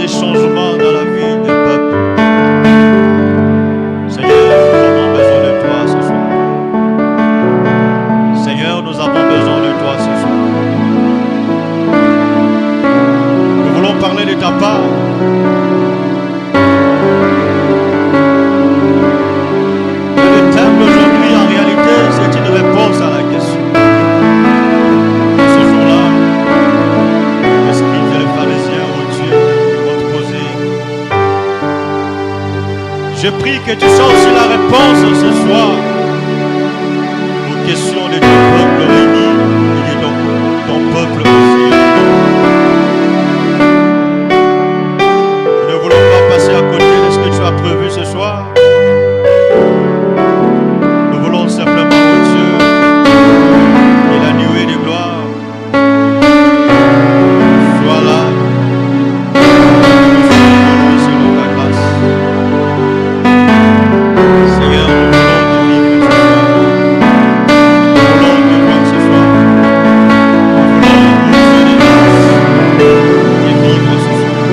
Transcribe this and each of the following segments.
des changements dans la vie des peuples. Seigneur, nous avons besoin de toi ce soir. Seigneur, nous avons besoin de toi ce soir. Nous voulons parler de ta part. Le thème d'aujourd'hui, en réalité, c'est une réponse à la question. Ce jour-là, les scribes et les pharisiens ont te posé. Je prie que tu sois aussi la réponse ce soir aux questions de ton peuple réuni et de ton peuple aussi. Nous ne voulons pas passer à côté de ce que tu as prévu ce soir. Nous voulons simplement, oh Dieu, et la nuée de gloire soit là. Nous selon ta grâce. Seigneur, nous voulons te vivre ce soir. Nous voulons te voir ce soir. Nous voulons, oh Dieu de grâce, te vivre ce soir.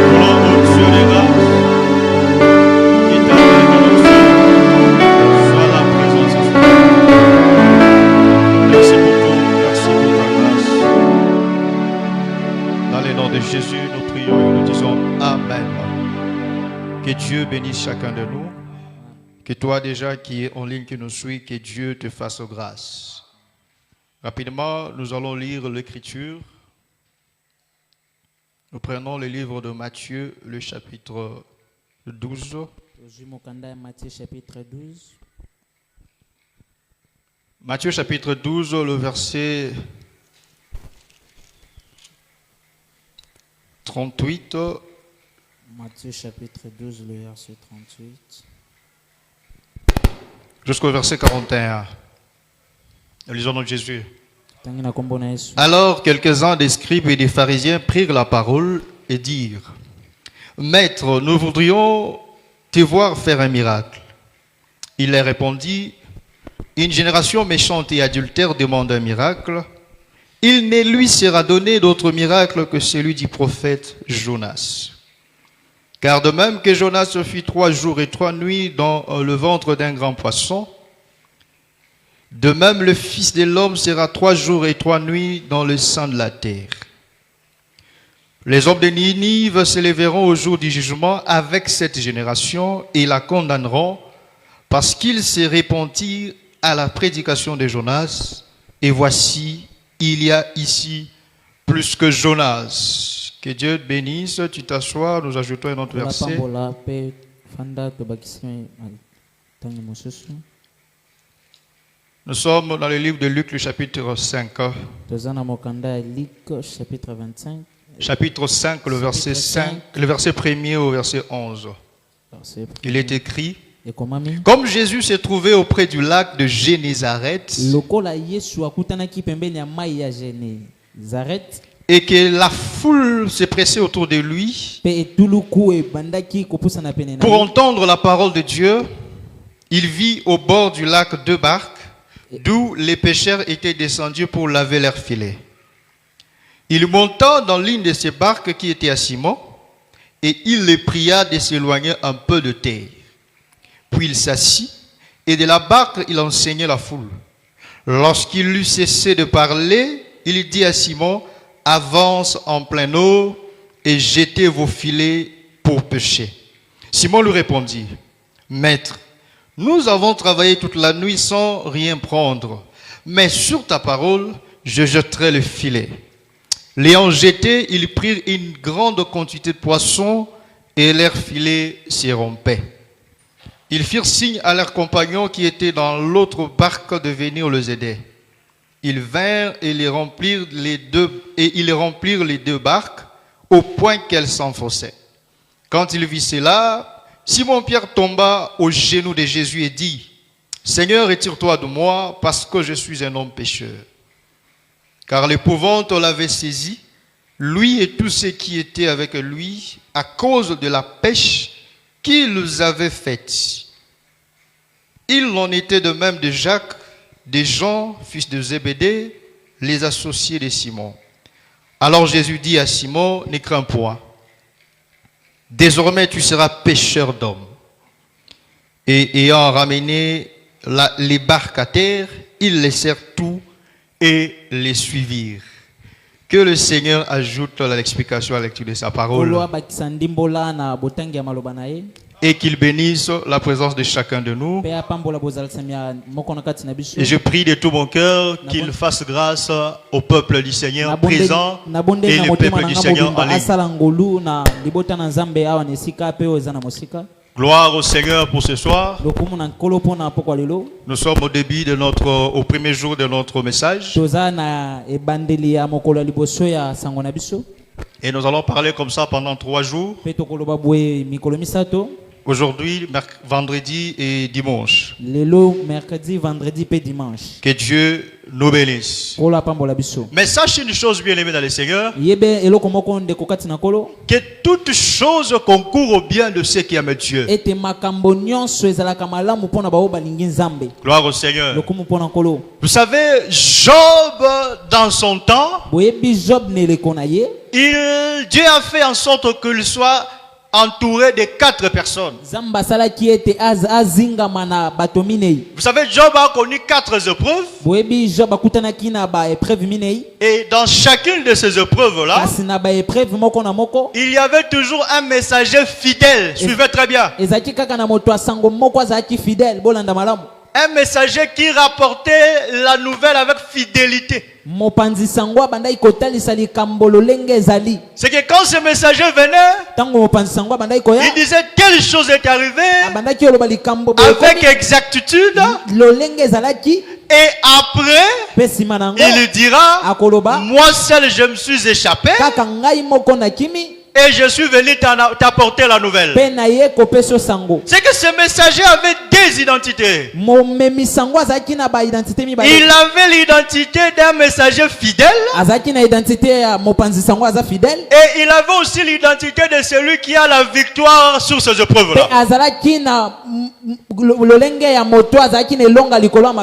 Nous voulons, oh Dieu de grâce, que ta main dans nos cœurs soit là présent ce soir. Merci beaucoup, merci pour ta grâce. Dans le nom de Jésus, nous prions et nous disons Amen. Que Dieu bénisse chacun de nous. Que toi déjà qui es en ligne, qui nous suis, que Dieu te fasse grâce. Rapidement, nous allons lire l'Écriture. Nous prenons le livre de Matthieu, le chapitre 12. Matthieu chapitre 12. Matthieu chapitre 12, le verset 38 Matthieu chapitre 12, le verset 38. jusqu'au verset 41. Nous lisons donc Jésus. Tangina kombo na Yesu. Alors quelques-uns des scribes et des pharisiens prirent la parole et dirent: Maître, nous voudrions te voir faire un miracle. Il leur répondit: Une génération méchante et adultère demande un miracle. Il ne lui sera donné d'autre miracle que celui du prophète Jonas. Car de même que Jonas fit 3 jours et 3 nuits dans le ventre d'un grand poisson, de même le Fils de l'homme sera 3 jours et 3 nuits dans le sein de la terre. Les hommes de Ninive se lèveront au jour du jugement avec cette génération et la condamneront parce qu'ils se repentirent à la prédication de Jonas. Et voici, il y a ici plus que Jonas. Que Dieu te bénisse. Tu t'assois, nous ajoutons un autre verset. Nous sommes dans le livre de Luc, le chapitre 5. Chapitre 25. Chapitre 5, le verset 5, le verset 1er au verset 11. Il est écrit: Comme Jésus s'est trouvé auprès du lac de Génézareth, et que la foule s'est pressée autour de lui pour entendre la parole de Dieu, il vit au bord du lac 2 barques, d'où les pêcheurs étaient descendus pour laver leurs filets. Il monta dans l'une de ces barques qui était à Simon, et il les pria de s'éloigner un peu de terre. Puis il s'assit, et de la barque il enseignait la foule. Lorsqu'il eut cessé de parler, il dit à Simon: Avance en pleine eau et jetez vos filets pour pêcher. Simon lui répondit: Maître, nous avons travaillé toute la nuit sans rien prendre, mais sur ta parole, je jetterai le filet. L'ayant jeté, ils prirent une grande quantité de poissons et leurs filets s'y rompaient. Ils firent signe à leurs compagnons qui étaient dans l'autre barque de venir les aider. Ils vinrent et ils remplirent les deux barques au point qu'elles s'enfonçaient. Quand il vit cela, Simon-Pierre tomba aux genoux de Jésus et dit: Seigneur, retire-toi de moi, parce que je suis un homme pécheur. Car l'épouvante l'avait saisi, lui et tous ceux qui étaient avec lui, à cause de la pêche qu'ils avaient faite. Il en était de même de Jacques, de Jean, fils de Zébédée, les associés de Simon. Alors Jésus dit à Simon, ne crains point. Désormais, tu seras pêcheur d'hommes. Et ayant ramené les barques à terre, ils laissèrent tout et les suivirent. Que le Seigneur ajoute à l'explication à la lecture de sa parole. Et qu'il bénisse la présence de chacun de nous. Et je prie de tout mon cœur qu'il fasse grâce au peuple du Seigneur présent et le peuple du Seigneur en ligne. Gloire au Seigneur pour ce soir. Nous sommes au début de au premier jour de notre message. Et nous allons parler comme ça pendant 3 jours. Aujourd'hui, vendredi et dimanche. Mercredi, vendredi et dimanche. Que Dieu nous bénisse. Mais sache une chose, bien aimé dans le Seigneur, que toute chose concourt au bien de ceux qui aiment Dieu. Gloire au Seigneur. Vous savez, Job, dans son temps, Dieu a fait en sorte qu'il soit entouré de 4 personnes. Vous savez, Job a connu 4 épreuves. Et dans chacune de ces épreuves-là, il y avait toujours un messager fidèle. Suivez très bien. Un messager qui rapportait la nouvelle avec fidélité. C'est que quand ce messager venait, il disait telle chose est arrivée avec exactitude. Et après, il dira, moi seul je me suis échappé. Et je suis venu t'apporter la nouvelle. C'est que ce messager avait 2 identités. Il avait l'identité d'un messager fidèle. Et il avait aussi l'identité de celui qui a la victoire sur ces épreuves-là.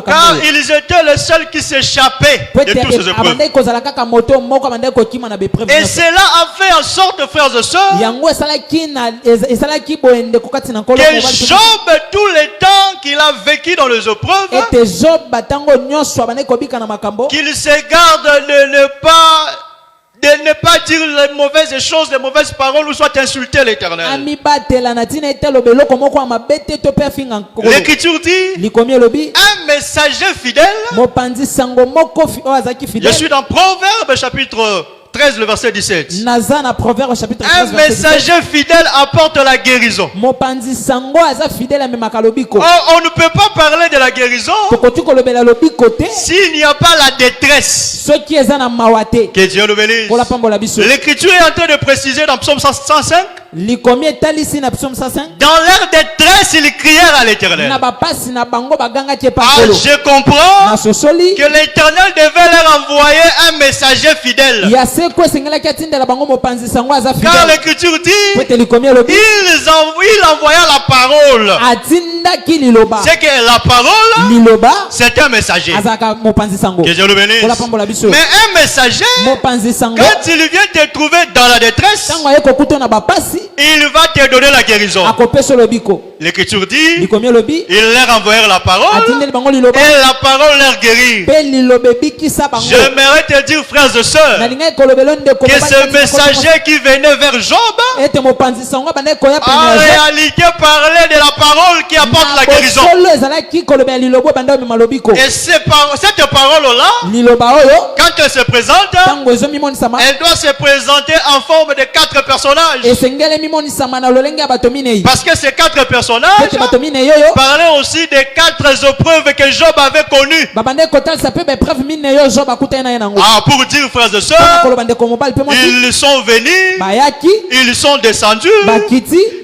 Car ils étaient les seuls qui s'échappaient de toutes ces épreuves. Et cela a fait en sorte, frères et sœurs, que Job, tous les temps qu'il a vécu dans les épreuves, qu'il se garde de ne pas dire les mauvaises choses, les mauvaises paroles, ou soit insulter l'Éternel. L'Écriture dit, un messager fidèle. Je suis dans Proverbes chapitre 13, le verset 17. Un messager fidèle apporte la guérison. Or, on ne peut pas parler de la guérison s'il n'y a pas la détresse. Que Dieu le bénisse. L'Écriture est en train de préciser dans Psaume 105. Dans leur détresse, ils crièrent à l'Éternel. Je comprends que l'Éternel devait leur envoyer un messager fidèle. Car l'Écriture dit, il envoya la parole. C'est que la parole, c'est un messager. Que Dieu le bénisse. Mais un messager, quand il vient te trouver dans la détresse, il va te donner la guérison. L'Écriture dit, ils leur envoyèrent la parole et la parole leur guérit. J'aimerais te dire, frères et sœurs, que ce messager qui venait vers Job, en réalité parlait de la parole qui apporte la guérison. Et cette parole-là, quand elle se présente, elle doit se présenter en forme de 4 personnages. Parce que ces 4 personnages parlaient aussi des 4 épreuves que Job avait connues. Pour dire, frères et sœurs, ils sont venus, ils sont descendus,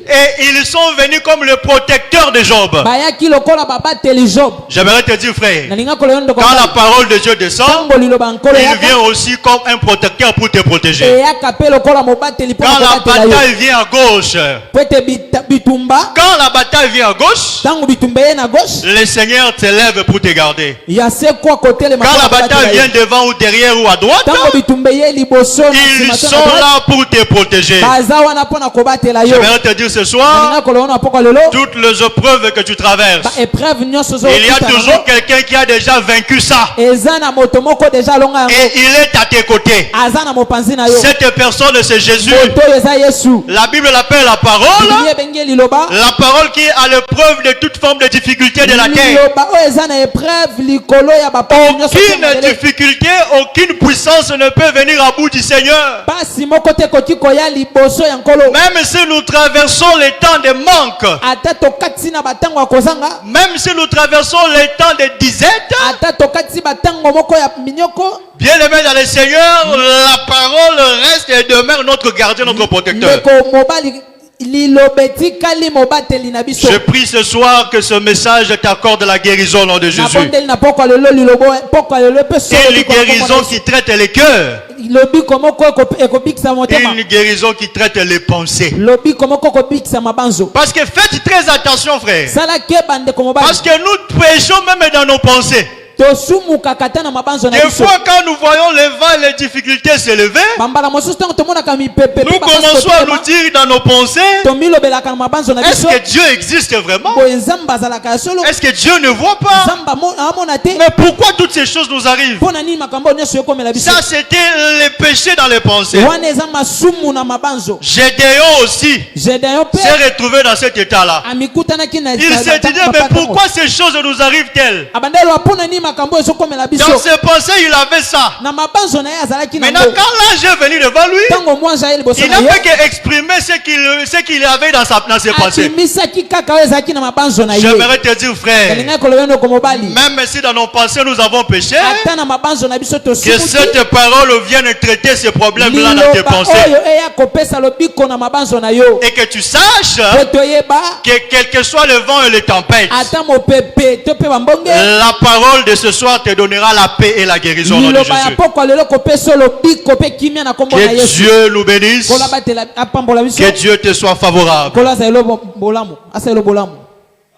Et ils sont venus comme le protecteur de Job. bayaki lokola babateli Job. J'aimerais te dire, frère, Nalinga koloyondo quand la parole de Dieu descend, tango liloba nkolo il yaka vient aussi comme un protecteur pour te protéger. eyaka pe lokola mobateli Quand la po batela yo. bataille vient à gauche, Po ete bitumba quand la bataille vient à gauche, tango bitumba ye na gauche le Seigneur te lève pour te garder. ya se kwa côté le Quand la bataille vient devant ou derrière ou à droite, tango bitumba ye liboso na ils nsima sont là pour te protéger. baza wana mpona kobatela yo. J'aimerais te dire ce soir, Nalinga koloyondo poko lelo toutes les épreuves que tu traverses, épreuve nyonso il y a toujours quelqu'un qui a déjà vaincu ça. eza na moto moko deja alonga yango Et il est à tes côtés. aza na mopanzi na yo. Cette personne, c'est Jésus. Moto oyo eza Yesu. La Bible l'appelle la parole. Bibiliya ebenge liloba La parole qui est à l'épreuve de toute forme de difficulté de la terre. liloba oyo eza na épreuve likolo ya bapasi nyonso Aucune ya malele. difficulté, aucune puissance ne peut venir à bout du Seigneur. pasi moko te ekoki koya liboso ya nkolo Même si nous traversons les temps de manque, ata tokatisi na batango ya kozanga même si nous traversons les temps de disette, ata tokatisi batango moko ya minyoko bien-aimés dans le Seigneur, la parole reste et demeure notre gardien, notre protecteur. ndeko mobali liloba etikali mobateli na biso. Je prie ce soir que ce message t'accorde la guérison au nom de Jésus. nabondeli na poko lelo lilobo poko lelo pe Une guérison qui traite les cœurs. lobiko moko ekobikisa motema Une guérison qui traite les pensées. lobiko moko ekobikisa mabanzo. Parce que faites très attention, frère. sala keba ndeko mobali Parce que nous péchons même dans nos pensées. tosumukaka ata na mabanzo na Des biso. fois, quand nous voyons les vents et les difficultés s'élever, bambala mosusu ntango tomonaka mipepe nous commençons à nous dire dans nos pensées, tomilobelaka na mabanzo na est-ce biso que Dieu existe vraiment? boye nzambe azalaka ya solo Est-ce que Dieu ne voit pas? nzambe amona te Mais pourquoi toutes ces choses nous arrivent? mpo na nini makambo oyo nyonso ekomela biso Ça, c'était les péchés dans les pensées. wana eza masumu na mabanzo. Gédéon aussi Gédéon mpe s'est retrouvé dans cet état-là. amikutanaki na Il s'est dit, mais pourquoi ces choses nous arrivent-elles? abandelo mpona nini makambo oyo ezokomela biso Dans ses pensées, il avait ça. na mabanzo na ye azalaki Maintenant, nango quand l'ange est venu devant lui, ntango mwanja ye liboso il na n'a ye fait qu'exprimer ce qu'il avait dans ses pensées. akimisaki kaka oyo ezalaki na mabanzo na ye. J'aimerais te dire, frère, kalingaki koloba ndeko mobali même si dans nos pensées nous avons péché, ata na mabanzo na biso que tosumuki cette parole vienne traiter ces problèmes-là dans tes liloba pensées. oyo eya kopesa lobiko na mabanzo na yo Et que tu saches po toyeba que quel que soit le vent et les tempêtes, ata mopepe to mpe bambonge la parole de ce soir te donnera la paix et la guérison au nom de liloba ya Jésus. pokwa lelo kopesa lobiko mpe kimia na kombo na Que yesu Dieu nous bénisse. kola batela apambola biso Que Dieu te soit favorable. kola azala bolamu asala bolamu.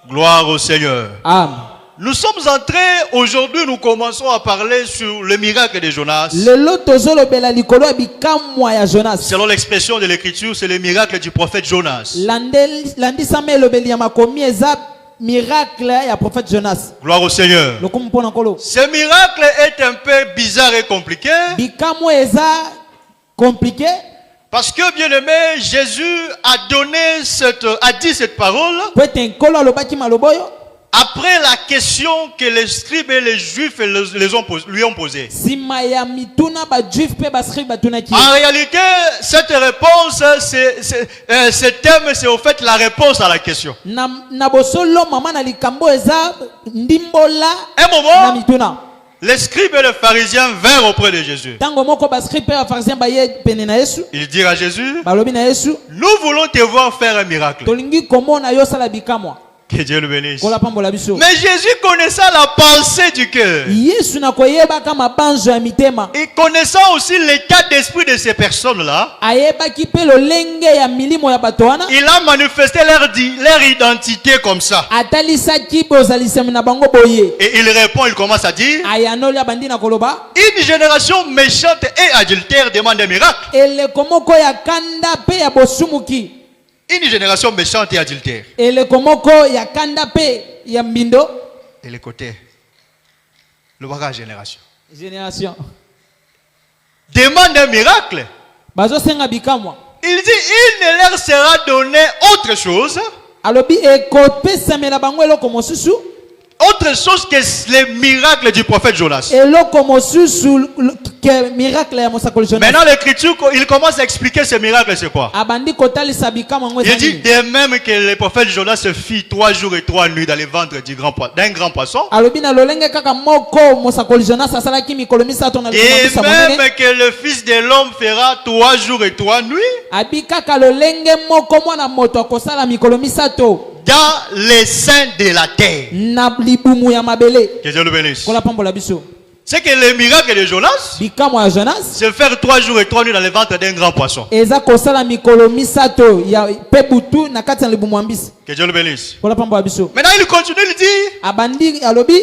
Gloire au Seigneur. Amen. Nous sommes entrés, aujourd'hui nous commençons à parler sur le miracle de Jonas. lelo tozolobela likolo ya bikamwa ya Jonas. Selon l'expression de l'écriture, c'est le miracle du prophète Jonas. landisama elobeli ya makomi eza miracle ya prophète Jonas. Gloire au Seigneur. lokumu mpona nkolo Ce miracle est un peu bizarre et compliqué. bikamwa eza compliqué Parce que, bien aimé, Jésus a dit cette parole po ete nkolo alobaki maloba oyo après la question que les scribes et les juifs lui ont posée. nsima ya mituna bajuif mpe bascribe batunaki En réalité, cette réponse, ce thème, c'est au fait la réponse à la question. na bosolo mama na likambo eza ndimbola Un na moment, mituna. les scribes et les pharisiens vinrent auprès de Jésus. ntango moko bascribe mpe bafarisien baye pene na yesu Ils dirent à Jésus, balobi na yesu nous voulons te voir faire un miracle. tolingi komona yo osala bikamwa Que Dieu le bénisse. kola pambola biso. Mais Jésus connaissant la pensée du cœur, yesu na koyebaka mabanzo ya mitema et connaissant aussi l'état d'esprit de ces personnes-là, ayebaki mpe lolenge ya milimo ya bato wana il a manifesté leur identité comme ça. atalisaki bozalisami na bango boye Et il répond, il commence à dire, ayanoli abandi na koloba une génération méchante et adultère demande un miracle. eleko moko ya kanda mpe ya bosumuki Une génération méchante et adultère. eleko moko ya kanda mpe ya mbindo Et le côté, le bagage génération. génération Demande un miracle. bazosenga bikamwa Il dit, il ne leur sera donné autre chose, alobi ekopesamela bango eloko mosusu autre chose que les miracles du prophète Jonas. eloko mosusu ke miracle ya mosakoli Jonas. Maintenant, l'écriture, il commence à expliquer ce miracle, c'est quoi? Abandi kotalisa bikamwa ngwe Il dit, nini. de même que le prophète Jonas se fit 3 jours et 3 nuits dans le ventre d'un grand poisson, Alobi na lolenge kaka moko mosakoli Jonas asalaki mikolo misato na et likambo même monene. que le fils de l'homme fera 3 jours et 3 nuits Abi kaka lolenge moko mwana moto akosala mikolo misato dans les seins de la terre. na libumu ya mabele. Que Dieu le bénisse. Kola pambola biso. C'est que le miracle de Jonas, Bikamwa ya Jonas c'est faire 3 jours et 3 nuits dans le ventre d'un grand poisson. eza kosala mikolo misato ya pebutu na kati ya libumu ya mbisi. Que Dieu le bénisse. Kola pambola biso. Maintenant, il continue, il dit Abandi alobi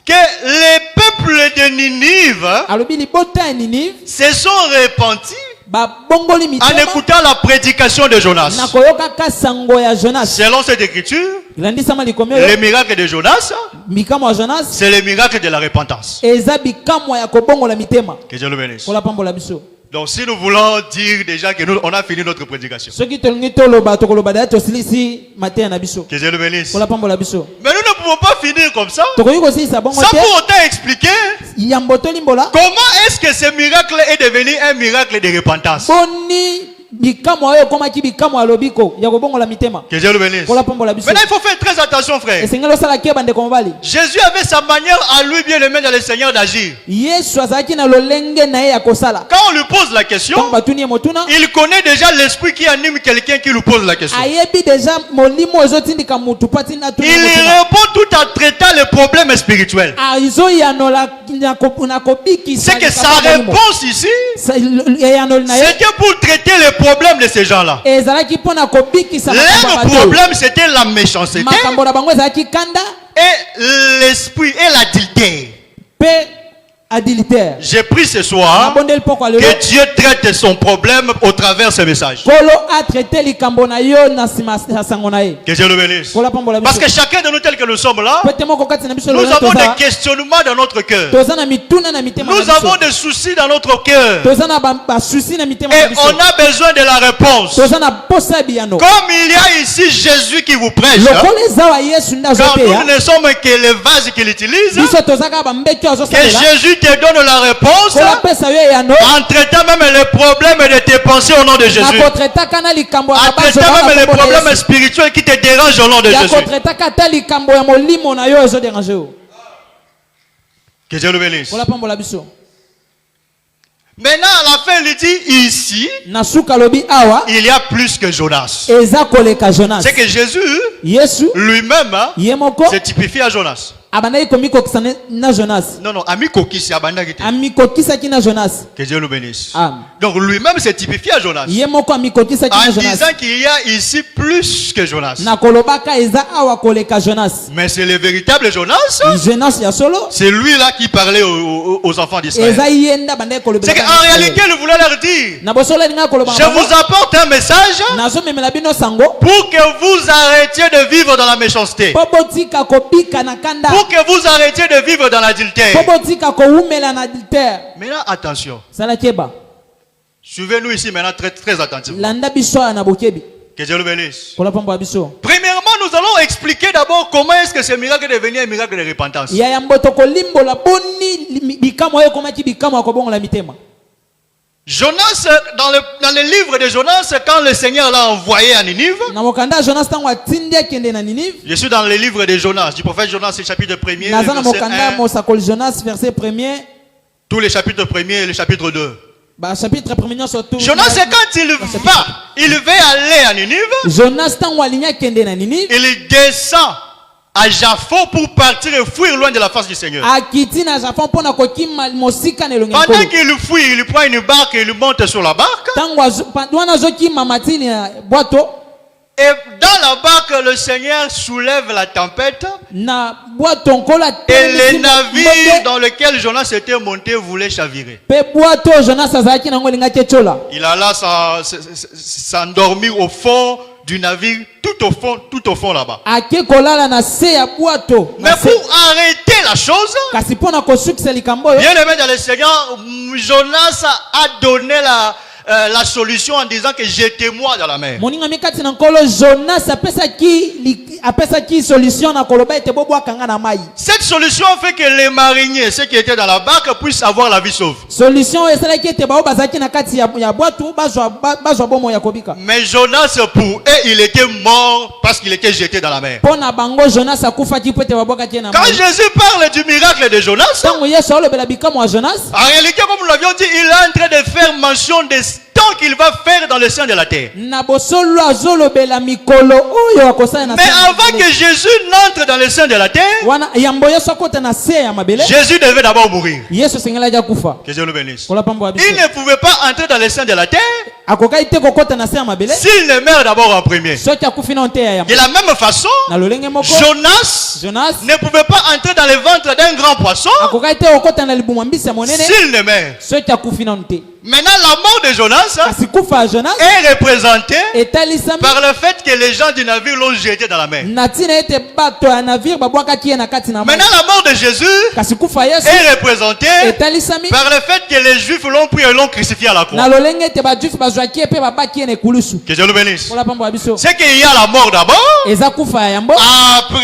que les peuples de Ninive alobi libota ya Ninive se sont repentis babongoli en mitema écoutant la prédication de Jonas. na koyoka sango ya Jonas. Selon cette écriture, Landisama likomyo le miracle de Jonas, bikamwa ya Jonas c'est le miracle de la repentance. eza bikamwa ya kobongola mitema. Que Dieu le bénisse. Kola pambola biso. Donc, si nous voulons dire déjà que nous, on a fini notre prédication, Soki tolingi toloba tokoloba da tosilisi mateya na biso. que Dieu le bénisse. Kola pambola biso. Mais nous ne pouvons pas finir comme ça, Tokoyi kosilisa bongo sans te pour autant expliquer yamboto limbola comment est-ce que ce miracle est devenu un miracle de repentance. boni bikamwa oyo komaki bikamwa ya lobiko ya kobongola mitema. Que Dieu le bénisse. Kola pambola biso. Maintenant, il faut faire très attention, frère. Esengeli osala keba ndeko mobali. Jésus avait sa manière à lui bien aimé dans le Seigneur d'agir. Yesu azalaki na lolenge na ye ya kosala. Quand on lui pose la question, Ntango batuni ye motuna il connaît déjà l'esprit qui anime quelqu'un qui lui pose la question. ayebi deja molimo ezotindika mutu pati na tuni Il ye motuna. répond tout en traitant les problèmes spirituels. Azoyanola na kobikisa C'est que sa likambo ya molimo. réponse ici, Eyanoli na ye c'était pour traiter les problèmes de ces gens-là. ezalaki mpona kobikisa makambo ya Leur bato. problème, c'était la méchanceté Makambo na bango ezalaki kanda et l'esprit et l'adultère. pe adultère. J'ai pris ce soir Nabondeli poko lelo. que Dieu traite son problème au travers de ce message. Kolo a traité likambo na yo na sima ya sango na ye. Que Dieu le bénisse. Kola pambola Parce biso. que chacun de nous, tel que nous sommes là, Pete moko kati na biso nous lelo avons toza. des questionnements dans notre cœur. Toza na mituna na mitema na Nous biso. avons des soucis dans notre cœur. Toza na ba souci na mitema na Et biso. on a besoin de la réponse. Toza na posa ya biyano. Comme il y a ici Jésus qui vous prêche, Lokola eza wa Yesu nda car azoteya. nous ne sommes que les vases qu'il utilise, Biso toza kaka bambeki que azosalela. Jésus te donne la réponse Kola pesa yo eyano. en traitant même les problèmes de tes pensées au nom de Na Jésus. kotretaka na likambo ya En babazo traitant na même les kombo na problèmes Yesu. spirituels qui te dérangent au nom de Ya Jésus. kotretaka ta likambo ya molimo na yo ezodérange yo. Que Dieu le bénisse. Kola pambola biso. Maintenant, à la fin, il dit ici, Na suka lobi awa il y a plus que Jonas. eza koleka Jonas. C'est que Jésus Yesu lui-même ye moko se typifie à Jonas. abandaki komikokisa na Jonas. Non, non, Amiko qui s'est abandonné. Amikokisaki na Jonas. Que Dieu le bénisse. Amen. Donc lui-même se typifie à Jonas. Ye moko amikokisaki En na Jonas. disant qu'il y a ici plus que Jonas. Na kolobaka eza awa koleka Jonas. Mais c'est le véritable Jonas. Jonas ya solo C'est lui là qui parlait aux enfants d'Israël. eza yenda bandaki kolobela. C'est qu'en réalité, il voulait leur dire, na bosolo linga koloba. je vous apporte un message nazomemela bino sango pour que vous arrêtiez de vivre dans la méchanceté. po botika kobika na kanda. Pour que vous arrêtiez de vivre dans l'adultère. Po botika koumela na adultère. Maintenant, attention. Sala keba. Suivez-nous ici maintenant très, très attentivement. Landa biso na bokebi. Que Dieu le bénisse. Kola pambo biso. Premièrement, nous allons expliquer d'abord comment est-ce que ce miracle est devenu un miracle de repentance. Ya yamboto kolimbola boni bikamo yo komaki bikamo akobongola mitema. Jonas, dans le livre de Jonas, quand le Seigneur l'a envoyé à Ninive, Na mokanda Jonas tango atindi akende na Ninive. je suis dans le livre de Jonas, du prophète Jonas, le chapitre 1er, Naza na verset mokanda 1, mosakol Jonas verset 1er. tous les chapitres 1er et le chapitre 2. Ba chapitre 1er surtout. Jonas, c'est quand il veut aller à Ninive, Jonas tango alinya kende na Ninive. il descend à Jaffo pour partir et fuir loin de la face du Seigneur. Akiti na Japon pona kokima mosika na elongi. Pendant qu'il fuit, il prend une barque et il monte sur la barque. Tango wana zokima matini ya bwato. Et dans la barque, le Seigneur soulève la tempête. Na bwato nkola Et les navires dans lesquels Jonas était monté voulaient chavirer. pe bwato Jonas azaki nango linga kechola. Il alla s'endormir au fond du navire, tout au fond là-bas. Ake kolala na se ya bwato. Mais pour arrêter la chose, Kasi pona kosukisa likambo yo. bien aimé dans le Seigneur, Jonas a donné la solution en disant que jetez-moi dans la mer. moninga mikati na nkolo Jonas apesaki solution na koloba ete bobwakanga na mai. Cette solution fait que les mariniers, ceux qui étaient dans la barque, puissent avoir la vie sauve. Solution esalaki ete bao bazaki na kati ya bwatu bazwa bomo ya kobika. Mais Jonas, pour eux, il était mort parce qu'il était jeté dans la mer. Pona bango Jonas akufaki po ete babwakaki na mai. Quand Jésus parle du miracle de Jonas, Tango Yesu alobela bikamo wa Jonas, en réalité, comme nous l'avions dit, il est en train de faire mention des temps qu'il va faire dans le sein de la terre. na bosolo azolobela mikolo oyo akosala na Mais avant que Jésus n'entre dans le sein de la terre, wana yambo Yesu akota na se ya mabele, Jésus devait d'abord mourir. Yesu sengela ja kufa. Que Dieu le bénisse. Kola pambo abiso. Il ne pouvait pas entrer dans le sein de la terre Akokai te kokota na se ya mabele. s'il ne meurt d'abord en premier. Soki akufi na onte ya yambo. De la même façon, Na lolenge moko Jonas ne pouvait pas entrer dans le ventre d'un grand poisson akokai te kokota na libumu mbisi ya monene. s'il ne meurt. Soki akufi na onte. Maintenant, la mort de Jonas Kasi kufa ya Jonas est représentée etalisami par le fait que les gens du navire l'ont jeté dans la mer. na tina ete bato ya navire babwakaki ye na kati na mai. Maintenant, la mort de Jésus Kasi kufa Yesu est représentée etalisami par le fait que les Juifs l'ont pris et l'ont crucifié à la croix. na lolenge ete bajuifu bazwaki ye pe babaki ye na ekulusu. Que Dieu le bénisse. Kola pambo abiso. C'est qu'il y a la mort d'abord. Eza kufa ya yambo. Après,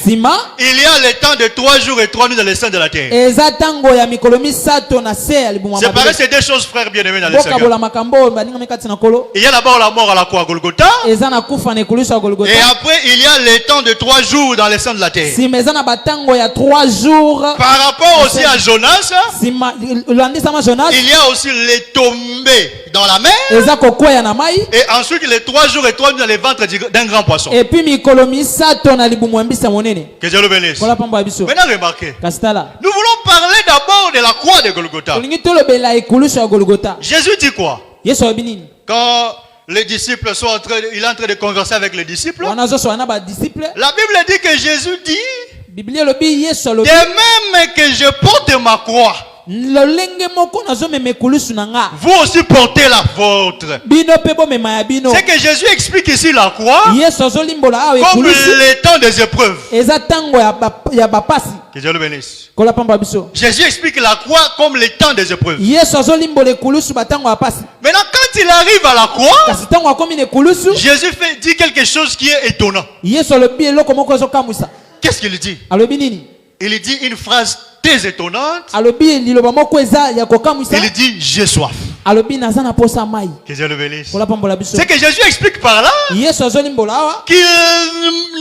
Sima il y a le temps de 3 jours et 3 nuits dans le sein de la terre. eza tango ya mikolo misato na se ya libumu ya Séparer mabele. ces deux choses, frères bien-aimés dans le Seigneur. Bokabola makambo baninga mikati na kolo. Il y a d'abord la mort à la croix à Golgotha. Eza na kufa na ekulusu ya Golgotha. Et après, il y a le temps de 3 jours dans le sein de la terre. Sima eza na batango ya 3 jours. Par rapport aussi à Jonas, Sima landisama Jonas il y a aussi les tombées dans la mer. eza kokwea na mai. Et ensuite, les 3 jours et 3 nuits dans le ventre d'un grand poisson. Et puis mikolo misato na libumu ya mbisi ya monene. Que Dieu le bénisse. Kola pambo abiso. Maintenant, remarquez. Kasitala. Nous voulons parler d'abord de la croix de Golgotha. Tolingi tolobela ekulusu ya Golgotha. Jésus dit quoi? Yesu abi nini? Quand les disciples sont il est en train de converser avec les disciples. Wana zoso wana ba disciple. La Bible dit que Jésus dit, Biblia lobi Yesu lobi. de même que je porte ma croix, Lolenge moko nazomema ekulusu na nga. vous aussi portez la vôtre. Bino pe bomema ya bino. C'est que Jésus explique ici la croix Yesu azolimbola awa comme ekulusu. les temps des épreuves. Eza tango ya bapasi. Que Dieu le bénisse. Kola pamba biso. Jésus explique la croix comme les temps des épreuves. Yesu azolimbola ekulusu batango ya pasi. Maintenant, quand il arrive à la croix, Kasi tango akomi na ekulusu. Jésus dit quelque chose qui est étonnant. Yesu alobi eloko moko ezokamwisa. Qu'est-ce qu'il dit? Alobi nini? Il dit une phrase très étonnante. Alobi liloba moko eza ya kokamwisa. Il dit j'ai soif. Alobi naza na posa mai. Que Dieu le bénisse. Kola pambola biso. C'est que Jésus explique par là Yesu azolimbola awa. qu'il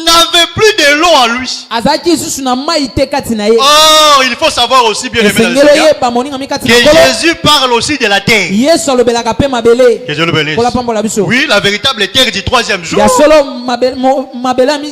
n'avait plus de l'eau en lui. Azaki susu na mai te kati na ye. Oh, il faut savoir aussi bien aimé dans le Esengelo Seigneur yeba moninga mikati que na kolo. Jésus parle aussi de la terre. Yesu alobelaka pe mabele. Que Dieu le bénisse. Kola pambola biso. Oui, la véritable terre du 3e jour, Ya solo mabele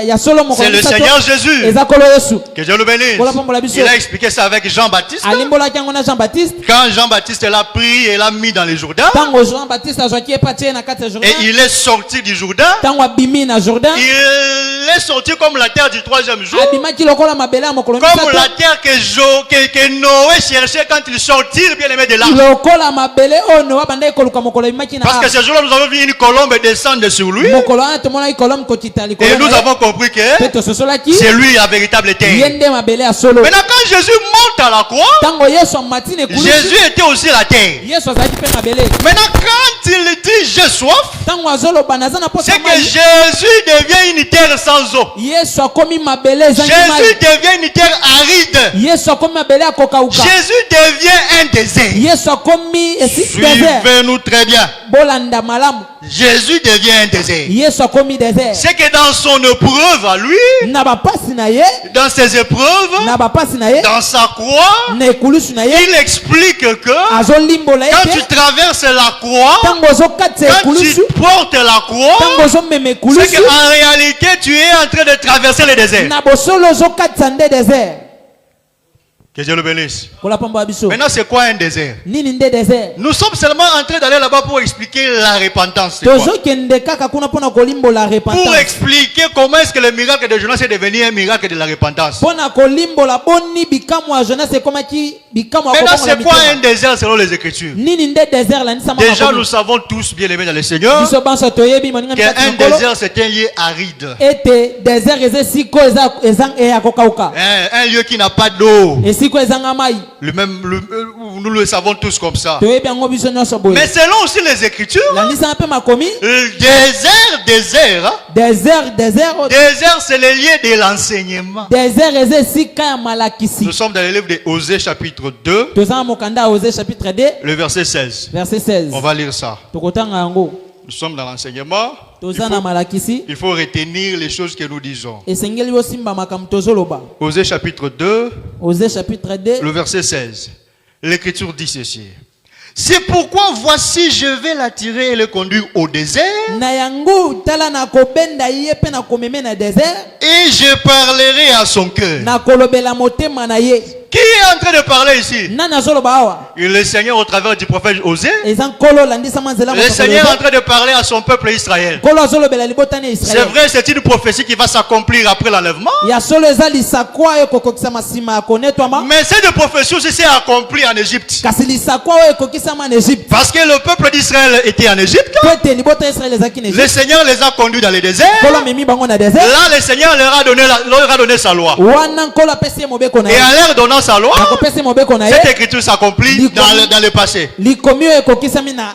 ya solo moko. c'est le Seigneur Jésus. Eza kolo Yesu. Que Dieu le bénisse. Kola pambola biso. Il a expliqué ça avec Jean-Baptiste. Alimbola kiango na Jean-Baptiste. Quand Jean-Baptiste l'a pris et l'a mis dans le Jourdain, Tango Jean-Baptiste azwaki epatie na kati ya Jourdain. et il est sorti du Jourdain, Tango abimi na Jourdain. il est sorti comme la terre du 3e jour, Abimaki lokola mabele ya mokolo comme misato. la terre que Noé cherchait quand il sortit bien aimé de l'arche. Lokola mabele oyo Noa bandai koluka mokolo imaki na Parce que ce jour-là, nous avons vu une colombe descendre sur lui. mokolo wana tomonaki kolome kokita likolo Et nous na ye. avons compris que Pe tososolaki c'est lui la véritable ye terre. nde mabele ya solo. Maintenant, quand Jésus monte à la croix, Tango Yesu amati na ekulusu. Jésus était aussi la terre. Yesu azalaki pe mabele. Maintenant, quand il dit j'ai soif, Tango azoloba naza na posa c'est que mai. Jésus devient une terre sans eau. Yesu akomi mabele ezangi Jésus mai. devient une terre aride. Yesu akomi mabele ya kokauka. Jésus devient un désert. Yesu akomi esi désert. Suivez-nous très bien. Bolanda malamu. Jésus devient un désert. Yesu akomi désert. C'est que dans son épreuve à lui, Na bapasi na ye, dans ses épreuves, na bapasi na ye, dans sa croix, na ekulusu na ye, il explique que azolimbola quand ete tu traverses la croix, tango ozokatisa quand tu ekulusu, portes la croix, tango ozomema c'est ekulusu, qu'en réalité, tu es en train de traverser le désert. na bosolo ozokatisa nde désert. Que Dieu le bénisse. Kola pamba biso. Maintenant, c'est quoi un désert? Nini nde désert? Nous sommes seulement en train d'aller là-bas pour expliquer la repentance. C'est quoi? Tozokende kaka kuna pona kolimbola Pour repentance. expliquer comment est-ce que le miracle de Jonas est devenu un miracle de la repentance. Pona kolimbola boni bikamo ya Jonas ekomaki bikamo ya Maintenant, kokombola c'est quoi un mitema. désert selon les Écritures? Nini nde désert la nisama Déjà, makomi. nous savons tous, bien aimés dans le Seigneur, Biso banso toyebi maninga mikati qu'un nkolo. désert, c'est un lieu aride. Ete désert eza siko eza eya kokauka. Un lieu qui n'a pas d'eau. Esi esika ezanga mai Nous le savons tous comme ça. toyebi yango biso nyonso boye Mais selon aussi les Écritures, landisa mpe makomi désert, hein? désert C'est le lieu de l'enseignement. désert eza esika ya malakisi. Nous sommes dans le livre de Osée chapitre 2, toza na mokanda ya Osée chapitre 2 le verset 16. verset 16 On va lire ça. tokotanga yango. Nous sommes dans l'enseignement. toza na malakisi Il faut retenir les choses que nous disons. esengeli bosimba makambo tozoloba. Osée chapitre 2, Osée chapitre 2 le verset 16. L'Écriture dit ceci. C'est pourquoi voici je vais l'attirer et le conduire au désert. na yango tala na kobenda ye pe na komeme na désert Et je parlerai à son cœur. na kolobela motema na ye. Qui est en train de parler ici? nani azoloba awa? Et le Seigneur au travers du prophète Osée. eza nkolo landisama nzela Le Seigneur est en train de parler à son peuple Israël. nkolo azolobela libotani ya C'est Israël. vrai, c'est une prophétie qui va s'accomplir après l'enlèvement. ya solo eza lisakwa oyo ekokokisama nsima ya konetwama. Mais cette prophétie aussi s'est accomplie en Égypte. kasi lisakwa oyo ekokisama na Egypte. Parce que le peuple d'Israël était en Égypte. po ete libota ya Israël ezalaki na Le Egypte. Seigneur les a conduits dans les déserts. nkolo amemi bango na désert. Là, le Seigneur leur a donné sa loi. wana nkolo apesi ye mobeko na Et ye. en leur donnant sa loi, akopesi mobeko na ye. cette écriture s'accomplit dans le passé. likomi oyo ekokisami na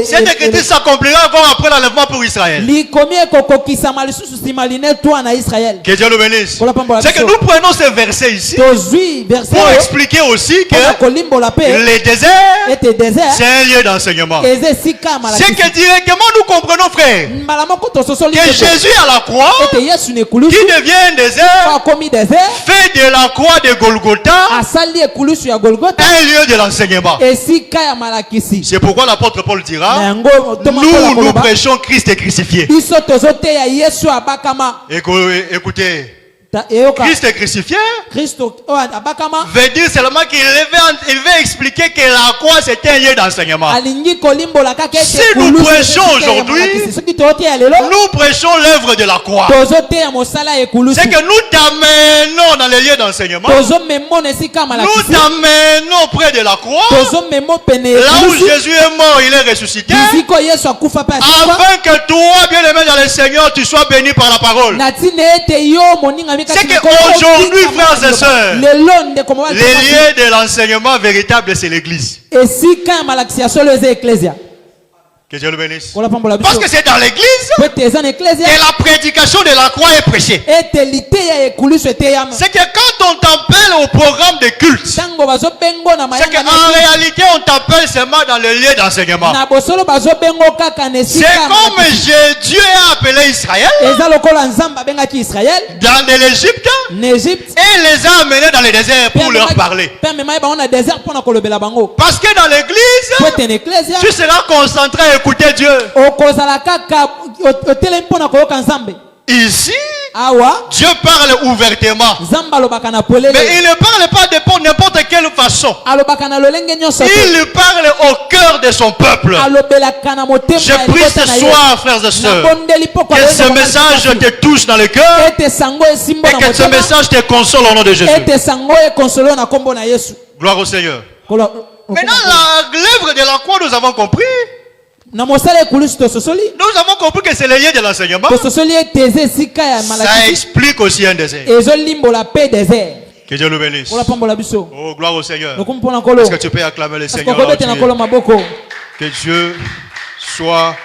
Cette écriture s'accomplira encore après l'enlèvement pour Israël. likomi ekokokisama lisusu nsima linetwa na Israël. Que Dieu le bénisse. C'est que nous prenons ce verset ici tozwi verset pour oyo expliquer aussi mpona que kolimbola mpe les déserts, ete désert c'est un lieu d'enseignement. eza esika ya C'est malakisi. que directement nous comprenons, frère, mbala moko tososoli que ete Jésus à la croix, ete yesu na ekulusu qui devient un po désert, akomi désert fait de la croix de Golgotha asali ekulusu ya golgota un lieu de l'enseignement. esika ya malakisi. C'est pourquoi l'apôtre Paul na dira, yango toma mpola nous koloba prêchons Christ crucifié. biso tozoteya yesu abakama. Écoutez, eyoka Christ est crucifié kristo oyo abakama veut dire seulement qu'il veut expliquer que la croix c'était un lieu d'enseignement. alingi kolimbola kaka ete Si nous ekulusu prêchons esika ya aujourd'hui, malakisi. soki tozoteya lelo Nous prêchons l'œuvre de la croix. tozoteya mosala ya ekulusu. C'est que nous t'amenons dans les lieux d'enseignement. tozomema na esika ya Nous malakisi. t'amenons près de la croix. tozomema pene Là où ekulusu. Jésus est mort, il est ressuscité. bisiko yesu akufa mpe asikufa. Afin que toi, bien aimé dans le Seigneur, tu sois béni par la parole. na ntina ete yo moningami kati C'est na que nkolo aujourd'hui, otinga frères et maloba. sœurs, lelo ndeko mobali Les lieux de l'enseignement véritable, c'est l'église. esika ya malakisi ya solo eza eklesia. Que Dieu le bénisse. kola pambola Parce biso que c'est dans l'église po ete eza na eklesia que la prédication de la croix est prêchée. ete liteya ya ekulusu eteyama. C'est que quand on t'appelle au programme de culte, ntango bazobengo na c'est mayanga qu'en réalité, on t'appelle seulement dans le lieu d'enseignement. na bosolo bazobengo kaka na C'est esika ya comme malakisi. Dieu a appelé Israël eza lokola nzambe abengaki israel dans de l'Égypte na egypte et les a amenés dans le désert pour leur parler. mpe amemaki bango na désert mpona kolobela bango. Parce que dans po l'église, ete na eklesia tu seras concentré à écouter Dieu. okozala kaka otelemi mpona koyoka nzambe. Ici, awa Dieu parle ouvertement. nzambe alobaka na Mais polele il ne parle pas de n'importe quelle façon. alobaka na lolenge nyonso te. Il parle au cœur de son peuple. alobelaka na motema Je ya prie libota ce na ye. soir, frères et sœurs, nabondeli poko que ya ce Yesu message makasi. te touche dans le cœur ete sango esimbo et na que ce motema message te console au nom de Jésus. ete sango ekonsolo na kombo na yesu. Gloire au Seigneur. Kolo- Maintenant, l'œuvre de la croix, nous avons compris. na mosala ekulusu tososoli Nous avons compris que c'est le lieu de l'enseignement. tososoli ete eza esika ya Ça malakisi explique aussi un désert. ezolimbola mpe désert. Que Dieu le bénisse. kola pambola biso Oh, gloire au Seigneur. lokumu mpona nkolo Est-ce que tu peux acclamer le Seigneur akokobete na nkolo entier? maboko Que Dieu soit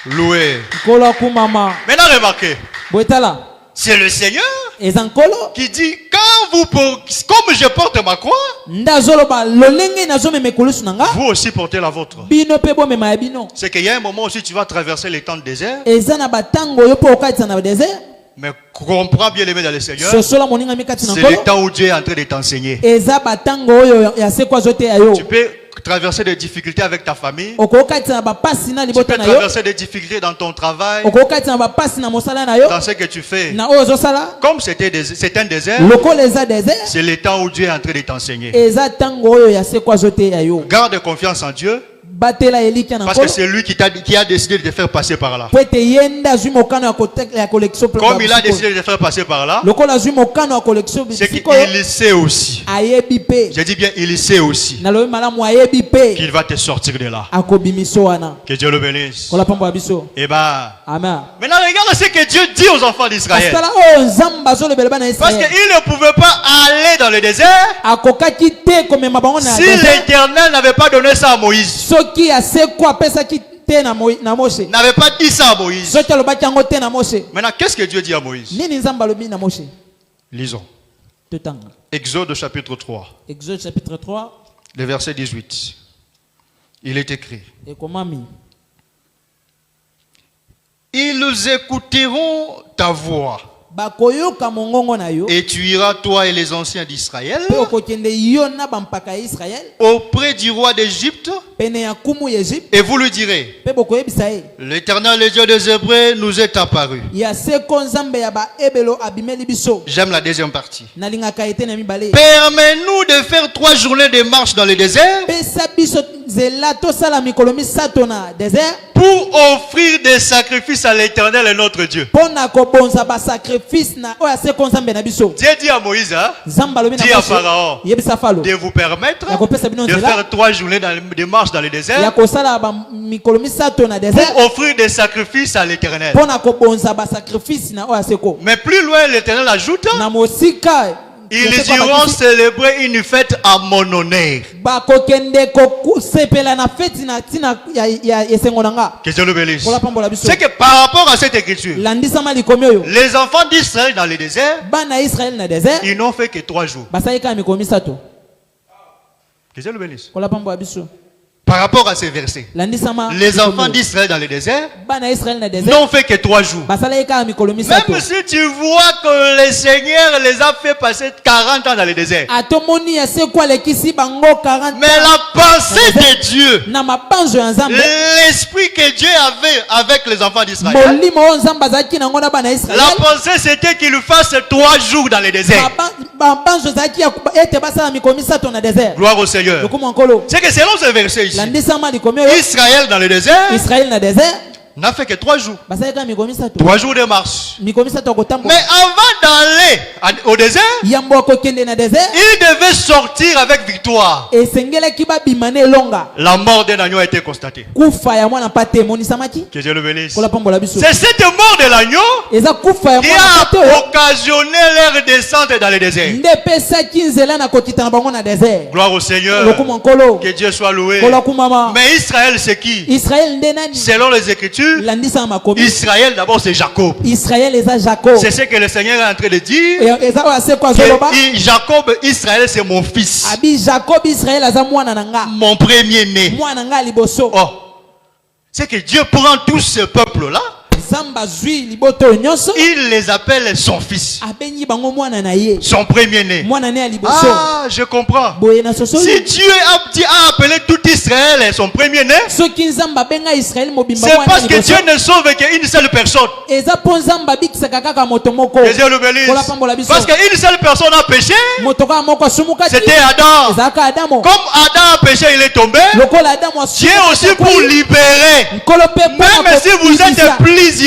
loué. nkolo akumama. Maintenant, remarquez, boetala c'est le Seigneur eza nkolo qui dit, comme je porte ma croix, nde azoloba lolenge nazomema ekulusu na nga vous aussi portez la vôtre. bino mpe bomema ya bino. C'est qu'il y a un moment aussi tu vas traverser les temps de désert, eza na batango oyo mpo okatisa na désert. mais comprends bien aimé dans le Seigneur, sosola moningami kati na c'est le nkolo temps où Dieu est en train de t'enseigner. eza batango oyo ya sekwa azoteya yo. Tu peux traverser des difficultés avec ta famille, okokatisa na bapasi na tu libota peux na yo. traverser des difficultés dans ton travail, okokatisa na bapasi na mosala na yo dans ce que tu fais. na oyo ozosala. Comme c'est un désert, lokola eza désert c'est le temps où Dieu est en train de t'enseigner. eza ntango oyo ya sekwa azoteya yo. Garde confiance en Dieu. batela eliki na Parce que nkolo c'est lui qui a décidé de te faire passer par là. po ete ye nde azwi mokano ya collection Comme il a décidé de te faire passer par là, lokola azwi mokano ya collection c'est bisika oyo qu'il sait aussi. ayebi mpe J'ai dit bien, il sait aussi nalobi malamu ayebi mpe qu'il va te sortir de là. akobimiso wana Que Dieu le bénisse. kola pambola biso Et bah, amen maintenant regarde ce que Dieu dit aux enfants kasi d'Israël. tala oyo nzambe azolobela bana ya Parce israele qu'ils ne pouvaient pas aller dans le désert akokaki te komema bango na si desert l'Éternel n'avait pas donné ça à Moïse. soki aseko apesaki te na Moshe N'avait pas dit ça à Moïse. soki alobaki yango te na Moshe Maintenant, qu'est-ce que Dieu dit à Moïse? nini nzambe alobi na Moshe Lisons. totanga Exode chapitre 3, Exode chapitre 3 le verset 18. Il est écrit: ekomami ils écouteront ta voix, bakoyoka mongongo na yo et tu iras, toi et les anciens d'Israël, pe okokende yo na bampaka ya Israel auprès du roi d'Égypte, pene ya kumu ya Egypte et vous lui direz: pe bokoyebisa ye l'Éternel, le Dieu des Hébreux, nous est apparu. ya seko nzambe ya baebelo abimeli biso J'aime la deuxième partie. nalingaka ete na mibale Permets-nous de faire 3 journées de marche dans le désert pesa biso nzela tosala mikolo misato na désert pour offrir des sacrifices à l'Éternel, notre Dieu. mpo na kobonza basacrifice na oyo aseko nzambe na biso Dieu dit à Moïse, hein, nzambe alobi na dit à Moshe, Pharaon yebisa falo de vous permettre ya kopesa bino de nzela faire 3 journées de marche dans le ya désert kosala mikolo misato na désert pour offrir des sacrifices à l'Éternel. mpo na kobonza basacrifice na oyo aseko Mais plus loin, l'Éternel ajoute: na mosika ils iront célébrer une fête à mon honneur. bakokende kosepela na feti na ntina ya esengo na nga Que Dieu le bénisse. kola pambola biso C'est que par rapport à cette écriture, landisama likomi oyo les enfants d'Israël dans le désert, bana ya israele na désert ils n'ont fait que 3 jours. basali kaka mikolo misato Que Dieu le bénisse. kola pambola biso Par rapport à ces versets, landisama les likomi enfants oyo. d'Israël dans le désert bana ya israele na désert n'ont fait que 3 jours. basali kaka mikolo misato Même si tu vois que le Seigneur les a fait passer 40 ans dans le désert. atomoni ya seko alekisi bango 40 Mais la pensée de Dieu, na mabanzo ya nzambe l'esprit que Dieu avait avec les enfants d'Israël, molimo oyo nzambe azalaki nango na bana ya israele la pensée c'était qu'ils fassent 3 jours dans le désert. mabanzo ezalaki ete basala mikolo misato na désert Gloire au Seigneur. lokumu nkolo C'est que selon ce verset ici, landisama likomi oyo Israël dans le désert israele na désert n'a fait que 3 jours. basali kaka mikolo misato 3 jours de marche. mikolo misato ya Mais kotambola avant d'aller au désert, yambo akokende na désert il devait sortir avec victoire. esengelaki babima na elonga La mort d'un agneau a été constatée. kufa ya mwana mpate emonisamaki Que Dieu le bénisse. kola pambola biso C'est cette mort de l'agneau eza kufa ya qui mwana mpate a oyo occasionné leur descente dans le désert. nde epesaki nzela na kokita na bango na désert Gloire au Seigneur. lokumu nkolo Que Dieu soit loué. kola kumama Mais Israël, c'est qui? israele nde nani Selon les Écritures, landisa na makomi Israël d'abord c'est Jacob. israele eza jacob C'est ce que le Seigneur est en train de dire. eza oyo aseko azoloba Que Jacob, Israël, c'est mon fils. abi jacob israele aza mwana na nga Mon premier-né. mwana nga ya liboso Oh. C'est que Dieu prend tout ce peuple-là, nzambe azwi liboto oyo nyonso il les appelle son fils. abengi bango mwana na ye Son premier-né. mwana na ya liboso Ah, je comprends. boye na Si sosoli Dieu a appelé tout Israël son premier-né, soki nzambe abenga israele mobimba c'est mwana parce ya que liboso Dieu ne sauve qu'une seule personne. eza mpo nzambe abikisaka kaka moto moko Que Dieu le bénisse. kola pambola biso Parce qu'une seule personne a péché, moto kaka moko asumukaki c'était Adam. ezalaka adamo Comme Adam a péché, il est tombé. lokola adamo Dieu aussi pour libérer. nkolo mpe Même si vous êtes plusieurs,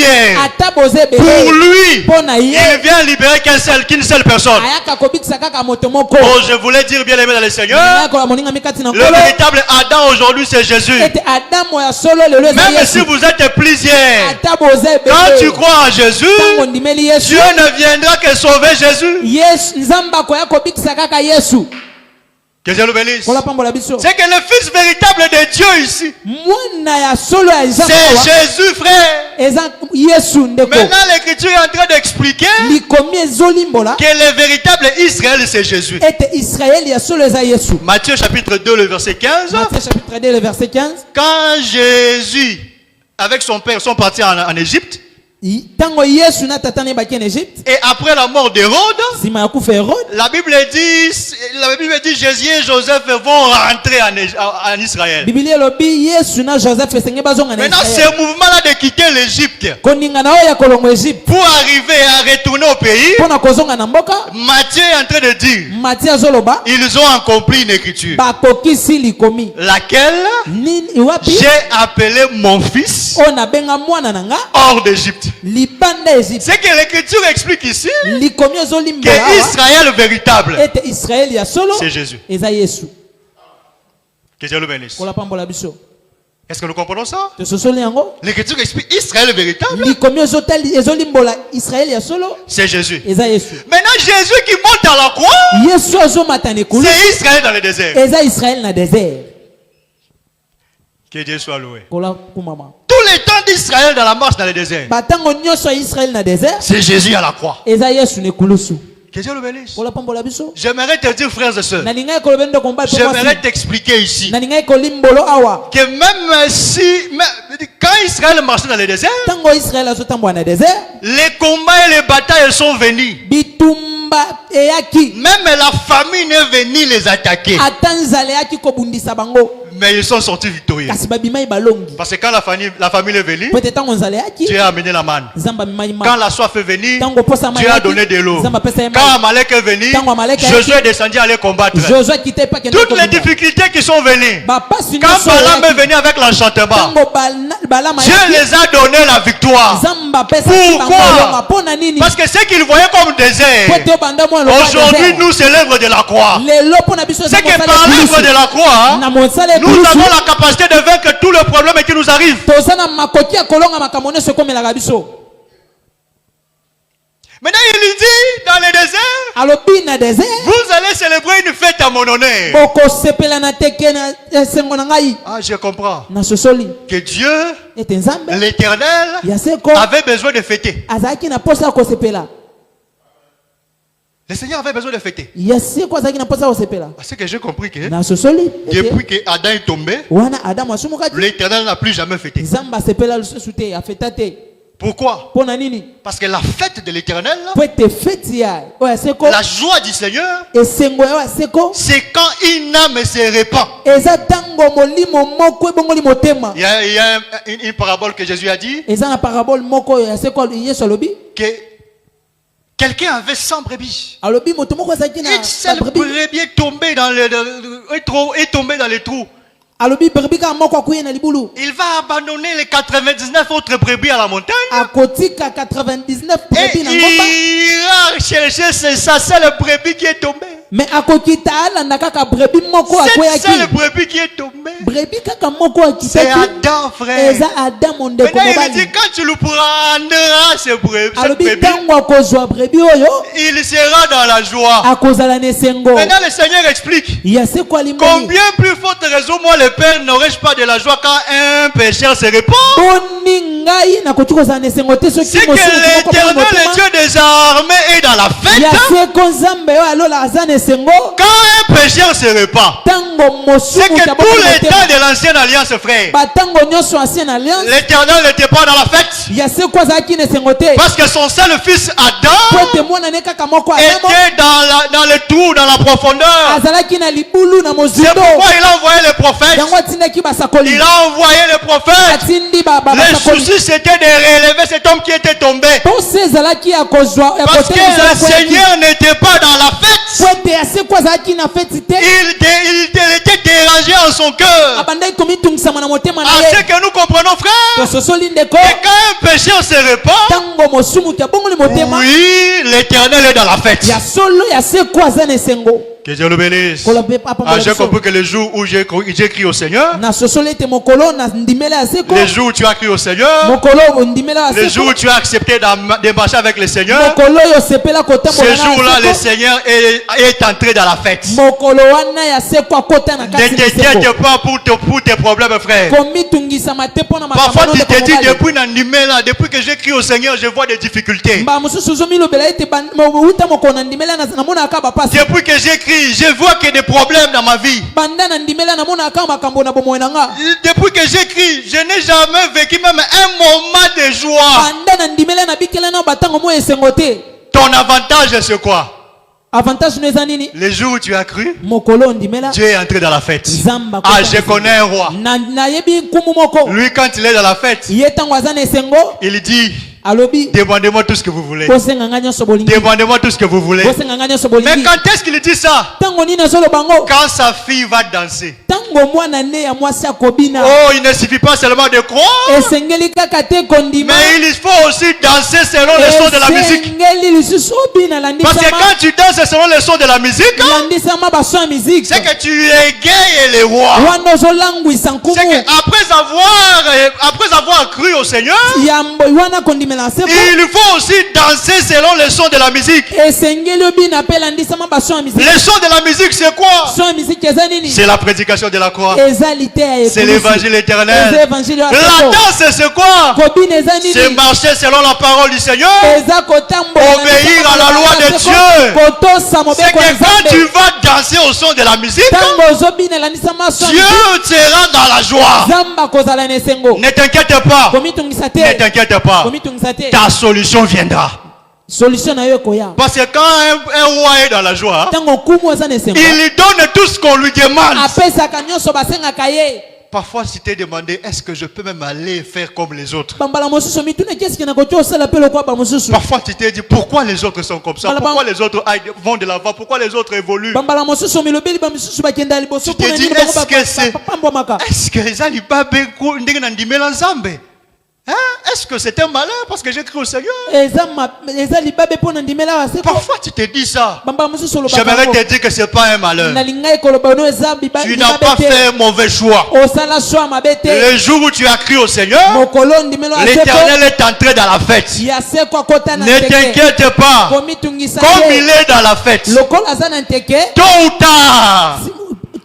ata boza pour ebele lui, mpo na ye il vient libérer qu'une seule personne. ayaka kobikisa kaka moto moko Oh, je voulais dire bien aimé dans le Seigneur, nakola moningami kati na le nkolo véritable Adam aujourd'hui c'est Jésus. ete adamo ya solo lelo eza Même si yesu vous êtes plusieurs, ata boza quand tu ebele crois en Jésus, ntango ndimeli yesu Dieu ne viendra que sauver Jésus. yesu nzambe akoya kobikisa kaka yesu Que Dieu le bénisse. kola pambola biso C'est que le fils véritable de Dieu ici, mwana ya solo ya c'est nzambe Jésus, frère. eza yesu ndeko Maintenant, l'Écriture est en train d'expliquer likomi ezolimbola que le véritable Israël, c'est Jésus. ete israeli ya solo eza yesu Matthieu chapitre 2, le verset 15. Matthieu chapitre 2 le verset 15 Quand Jésus, avec son père, sont partis en Égypte, Tango Yesu na tata ne baki en Égypte. Et après la mort d'Hérode, Sima ya kufa Hérode. la Bible dit Jésus et Joseph vont rentrer en Israël. Biblia elobi Yesu na Joseph esenge bazonga na Maintenant, Israël. ce mouvement-là de quitter l'Égypte Koninga na oya kolongo Égypte. pour arriver à retourner au pays, Pona kozonga na mboka. Matthieu est en train de dire, Matthieu azoloba. ils ont accompli une écriture. Bakokisi likomi. Laquelle Nini iwapi? j'ai appelé mon fils Ona benga mwana nanga. hors d'Égypte. Libanda Égypte. C'est que l'écriture explique ici Likomi ezolimba. que Israël véritable, Ete Israël ya solo. c'est Jésus. Eza Yesu. Que Dieu le bénisse. Kola pambola biso. Est-ce que nous comprenons ça? Te sosoli yango. L'écriture explique Israël véritable, Likomi ezolimbola Israël ya solo. c'est Jésus. Eza Yesu. Maintenant, Jésus qui monte à la croix, Yesu azomata nekulu. c'est Israël dans le désert. Eza Israël na désert. Que Dieu soit loué. Kola kumama. Tous les temps d'Israël dans la marche dans le désert, Batango nyonso ya Israël na désert. c'est Jésus à la croix. Eza Yesu nekulusu. Que Dieu le bénisse. Kola pambola biso. J'aimerais te dire, frères et sœurs, Nalinga kolobendo komba po j'aimerais mwasi. t'expliquer ici Nalinga kolimbolo awa. que même si, quand Israël marchait dans le désert, Tango Israël azotambwa na désert. les combats et les batailles sont venus. Bitumba eyaki. Même la famine est venue les attaquer. Atanzale yaki kobundisa bango. Mais ils sont sortis victorieux. Kasi babimai balongi. Parce que quand la famine est venue, Peut-être tango nzale yaki. Dieu a amené la manne. Zamba bimai ma. Quand la soif est venue, Tango posa ma Dieu a yaki. donné de l'eau. Zamba pesa Quand ma. Amalek est venu, Tango Amalek Josué est descendu aller combattre. Josué quittait pas Toutes les difficultés qui sont venues, Ba pasi quand nyonso Balaam est eyaki. venu avec l'enchantement, Tango Balaam Dieu ayaki. les a donné la victoire. Zamba pesa Pourquoi? bango pona nini? Parce que ce qu'ils voyaient comme désert, Pote banda mwa loba aujourd'hui désert. nous c'est l'œuvre de la croix. Lelo pona biso C'est que par l'œuvre de la croix, na monsale nous avons la capacité de vaincre tous les problèmes qui nous arrivent. tozana makoki ya kolonga makambo nyonso komelaka biso. Maintenant il dit dans le désert, Alobi na désert. vous allez célébrer une fête à mon honneur. Bokosepela na teke na esengo na ngai. Ah, je comprends Na sosoli. que Dieu, Ete nzambe. l'Éternel, Ya seko. avait besoin de fêter. Azaki na posa kosepela. Le Seigneur avait besoin de fêter. Ya seko azaki na posa kosepela. Parce que j'ai compris que Na sosoli. depuis que Adam est tombé, Wana Adam asumukati. l'Éternel n'a plus jamais fêté. Nzamba sepela lususu te afeta te. Pourquoi? Pona nini? Parce que la fête de l'Éternel, Po ete feti ya. Oya seko. la joie du Seigneur, Esengo ya seko. c'est quand une âme se répand. Eza tango molimo moko ebongoli motema. Il y a une parabole que Jésus a dit Eza na parabole moko ya seko Yesu alobi. que quelqu'un avait 100 brebis. Alobi moto moko azaki na Une seule brebis. brebis est tombée dans les trous. Alobi brebis ka moko akuye na libulu. Il va abandonner les 99 autres brebis à la montagne. Akotika 99 Et brebis na ngomba. il ira chercher sa seule brebis qui est tombée. Mais akokita alanda kaka brebis moko Cette akweyaki. seule brebis qui est tombée, Brebis kaka moko c'est akitaki. Adam, frère. Eza Adam ndeko Maintenant, il mobali. dit quand tu le prendras, cette Alobi brebis, tango akozwa brebis oyo il sera dans la joie. akozala na esengo. Maintenant, le Seigneur explique. Ya seko alimboli. Combien plus forte raison, moi, le Père, n'aurais-je pas de la joie quand un pécheur se répand? Boni ngai nakoki kozala na esengo te soki C'est que mosusu l'Éternel, le Dieu des armées, est dans la ya fête. seko nzambe oyo alola aza na esengo. Quand un pécheur se répand, Tango c'est mosusu que ya tous les motema. temps de l'ancienne alliance, frère, Batango nyonso ancienne alliance. l'Éternel n'était pas dans la fête. Ya seko azalaki na esengo te. Parce que son seul fils Po Adam ete mwana ne kaka moko Adamo était dans le trou, dans la profondeur. azalaki na libulu na C'est mozindo. pourquoi il a envoyé les prophètes. Yango atindaki basakoli. Il a envoyé les prophètes. Atindi Le basakoli. souci c'était de relever cet homme qui était tombé. Pose ezalaki ya kozwa ya Parce que kotela le Seigneur n'était pas dans la fête. po ete ya seko azalaki na feti te. Il était dérangé en son cœur. Abandaki komitungisama na motema na À ce ye. que nous comprenons, frère, Tososoli ndeko. que quand un pécheur se répand, Tango mosumu kia bongoli motema. oui, l'Éternel est dans la fête. Ya solo ya seko aza na esengo. Que Dieu le bénisse. Kolobe papa Ah, j'ai biso. compris que le jour où j'ai crié au Seigneur, Na sosoli ete mokolo na ndimela ya seko. le jour où tu as crié au Seigneur, Mokolo ndimela ya le jour seko. où tu as accepté de marcher avec le Seigneur, Mokolo yo sepela kotambola ce jour-là, na le seko. Seigneur est entré dans la fête. Mokolo wana ya seko akota na Ne kati na t'inquiète seko. pas pour tes problèmes, frère. Komitungisama te pona makambo Parfois, tu ndeko te dis, mobali. depuis que j'ai crié au Seigneur, je vois des difficultés. Mba mosusu ozomilobela ete uta mokolo na ndimela na namona aka bapasi. Depuis que j'ai crié j'écris, je vois qu'il y a des problèmes dans ma vie. banda na ndimela namona aka makambo na bomoi na nga Depuis que j'écris, je n'ai jamais vécu même un moment de joie. banda na ndimela na bikela na batango mo esengo te. Ton avantage, c'est quoi? Avantage no eza nini? Les jours où tu as cru, Mokolo ndimela Dieu est entré dans la fête. Zamba Ah, kota je connais un roi. na yebi nkumu moko Lui, quand il est dans la fête, ye tango aza na esengo il dit, alobi demandez-moi tout ce que vous voulez. kosenga nga nyonso bolingi Demandez-moi tout ce que vous voulez. kosenga nga nyonso Mais bolingi. quand est-ce qu'il dit ça? Tango nini azoloba ngo Quand sa fille va danser. tango mwana ne ya mwasi akobina Oh, il ne suffit pas seulement de croire, esengeli kaka te kondima mais il faut aussi danser selon le son de la musique. esengeli lisusu obina Parce que landisama quand tu danses selon le son de la musique, landisama baso ya miziki c'est que tu égayes les rois. wana ozolangwisa C'est nkumu après avoir cru au Seigneur, yambo wana kondimela seko il faut aussi danser selon le son de la musique. esengeli obina mpe landisama baso ya miziki. Le son de la musique, c'est quoi? So ya miziki eza nini? C'est la prédication de la croix. eza liteya ya C'est ekulusu. l'évangile Eza éternel. évangile ya La seko. danse, c'est quoi? kobina eza C'est nini? marcher selon la parole du Seigneur. eza kotambola na Obéir likambo à la ya loi de seko, Dieu. kotosa C'est mobeko ya que quand tu nzambe vas danser au son de la musique, ntango ozobina elandisama so ya Dieu miziki, sera dans la joie. nzambe akozala na esengo. Ne t'inquiète pas. komitungisa Ne te t'inquiète pas. komitungisa te Ta solution viendra. solution na yo ekoya Parce que quand un roi est dans la joie, ntango nkumu aza na esengo il lui donne tout ce qu'on lui demande. apesaka nyonso basengaka ye. Parfois, si tu t'es demandé, est-ce que je peux même aller faire comme les autres? bambala mosusu mitunaki esike nakoki osala mpe lokwa bamosusu. Parfois, tu t'es dit, pourquoi les autres sont comme ça? Malaba- Pourquoi les autres vont de l'avant? Pourquoi les autres évoluent? bambala mosusu milobeli bamisusu bakenda liboso Tu t'es mpona dit, nini bango est-ce que c'est- bapambwamaka. Est-ce que les aliba ndenge na ndimela nzambe? Hein? Est-ce que c'est un malheur parce que j'ai cru au Seigneur? eza libabe mpona ndimela wa seko. Parfois, tu te dis ça. bambala mosusu J'aimerais olobaka te dire que c'est pas un malheur. nalingai koloba no eza Tu n'as pas fait un mauvais choix. osala shwa mabe te. Le jour où tu as cru au Seigneur, mokolo ndimelo ya seko l'Éternel est entré dans la fête. ya seko akota na Ne nteke t'inquiète pas. komitungisa Comme ye il est dans la fête, lokola aza na nteke tôt ou tard,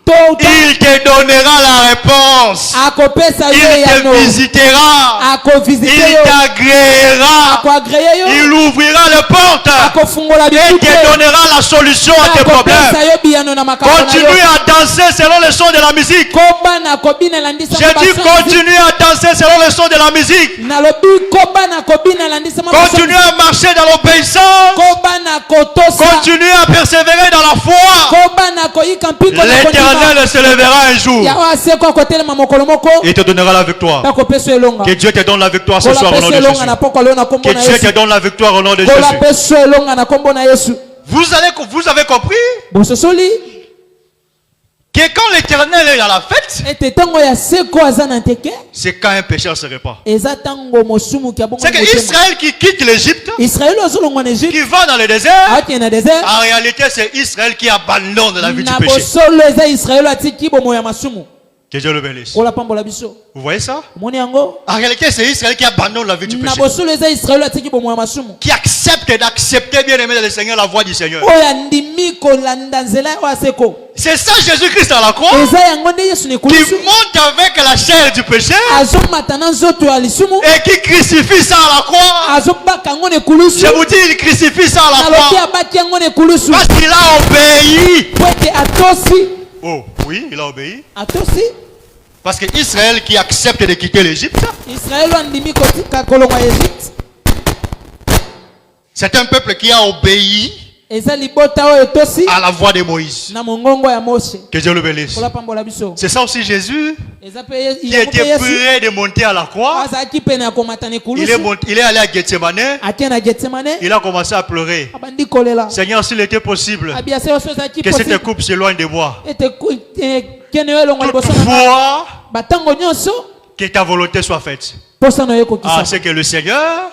to il te donnera la réponse. akopesa yo Il eyano te visitera. akovizite Il yo t'agréera. akoagreye yo Il ouvrira les portes. akofungola Et bikute te donnera la solution à tes problèmes. akopesa yo biyano na makambo na Continue yo à danser selon le son de la musique. kobana kobina landisa J'ai dit continue à danser selon le son de la musique. nalobi kobana kobina landisa Continue à marcher dans l'obéissance. kobana kotosa Continue à persévérer dans la foi. kobana koyika mpiko na kondima L'Éternel se lèvera un jour yaho aseko akotelema mokolo moko et te donnera la victoire. bakopesa elonga Que Dieu te donne la victoire ce soir au nom kolapesa de elonga na Jésus. poko leo na kombo Que na Dieu te yesu donne la victoire au nom de Jésus. kolapesa elonga na kombo na yesu Vous avez compris bososoli que quand l'Éternel est dans la fête, ete ntango ya seko aza na nteke c'est quand un pécheur se répand. eza ntango mosumuki abongo C'est que Israël qui quitte l'Égypte, israeli ozolongwa na egypte qui va dans le désert, akende na désert en réalité c'est Israël qui abandonne la vie du na péché. bosolo eza israeli atiki bomo ya masumu Que Dieu le bénisse. kolapambola biso Vous voyez ça? omoni yango En réalité c'est Israël qui abandonne la vie du na péché. bosolo eza israeli atiki bomo ya masumu Qui accepte d'accepter bien aimé le Seigneur la voix du Seigneur. oyo andimi kolanda nzela oyo aseko C'est ça Jésus-Christ à la croix eza yango nde yesu na qui ekulusu monte avec la chair du péché azomata na nzoto ya lisumu et qui crucifie ça à la croix. azobaka yango na ekulusu Je vous dis, il crucifie ça à la nalobi croix abaki yango na ekulusu parce qu'il a obéi. po ete atosi Oh, oui, il a obéi. atosi Parce que Israël qui accepte de quitter l'Égypte, israeli andimi kotika kolongwa egypte c'est un peuple qui a obéi eza libota oyo etosi à la voix de Moïse. na mongongo ya mose Que Dieu le bénisse. kolapambola biso C'est ça aussi Jésus eza mpe qui yango mpe était yesu prêt de monter à la croix. azalaki pene ya komata na Il ekulusu est allé à Gethsemane. atie na getsemane Il a commencé à pleurer. abandi kolela Seigneur, s'il était possible, abia se oso ezalaki que cette possible coupe s'éloigne de moi. ete kene yo elongwa liboso na nga Toutefois, batango nyonso que ta volonté soit faite. mposa na yo Ah, ekokisa c'est que le Seigneur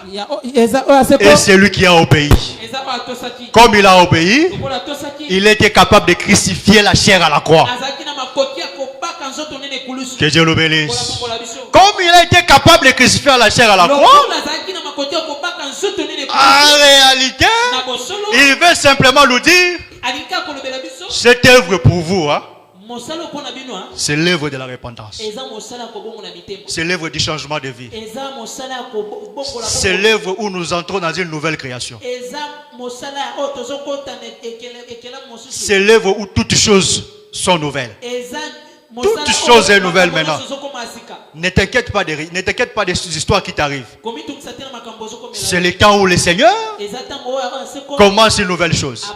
eza oyo aseko est celui qui a obéi. eza oyo atosaki Comme il a obéi, lokola atosaki il était capable de crucifier la chair à la croix. azalaki na makoki ya kobaka nzoto nene ekulusu Que Dieu le bénisse. kolapambola biso Comme il a été capable de crucifier la chair à la croix, lokola azalaki na makoki ya kobaka nzoto nene en ekulusu réalité, na bosolo il veut simplement nous dire, alingi akolobela biso cette œuvre pour vous, hein, C'est l'œuvre de la repentance. C'est l'œuvre du changement de vie. C'est l'œuvre où nous entrons dans une nouvelle création. C'est l'œuvre où toutes choses sont nouvelles. Toute chose est nouvelle maintenant. Ne t'inquiète pas des histoires qui t'arrivent. C'est le temps où le Seigneur commence une nouvelle chose.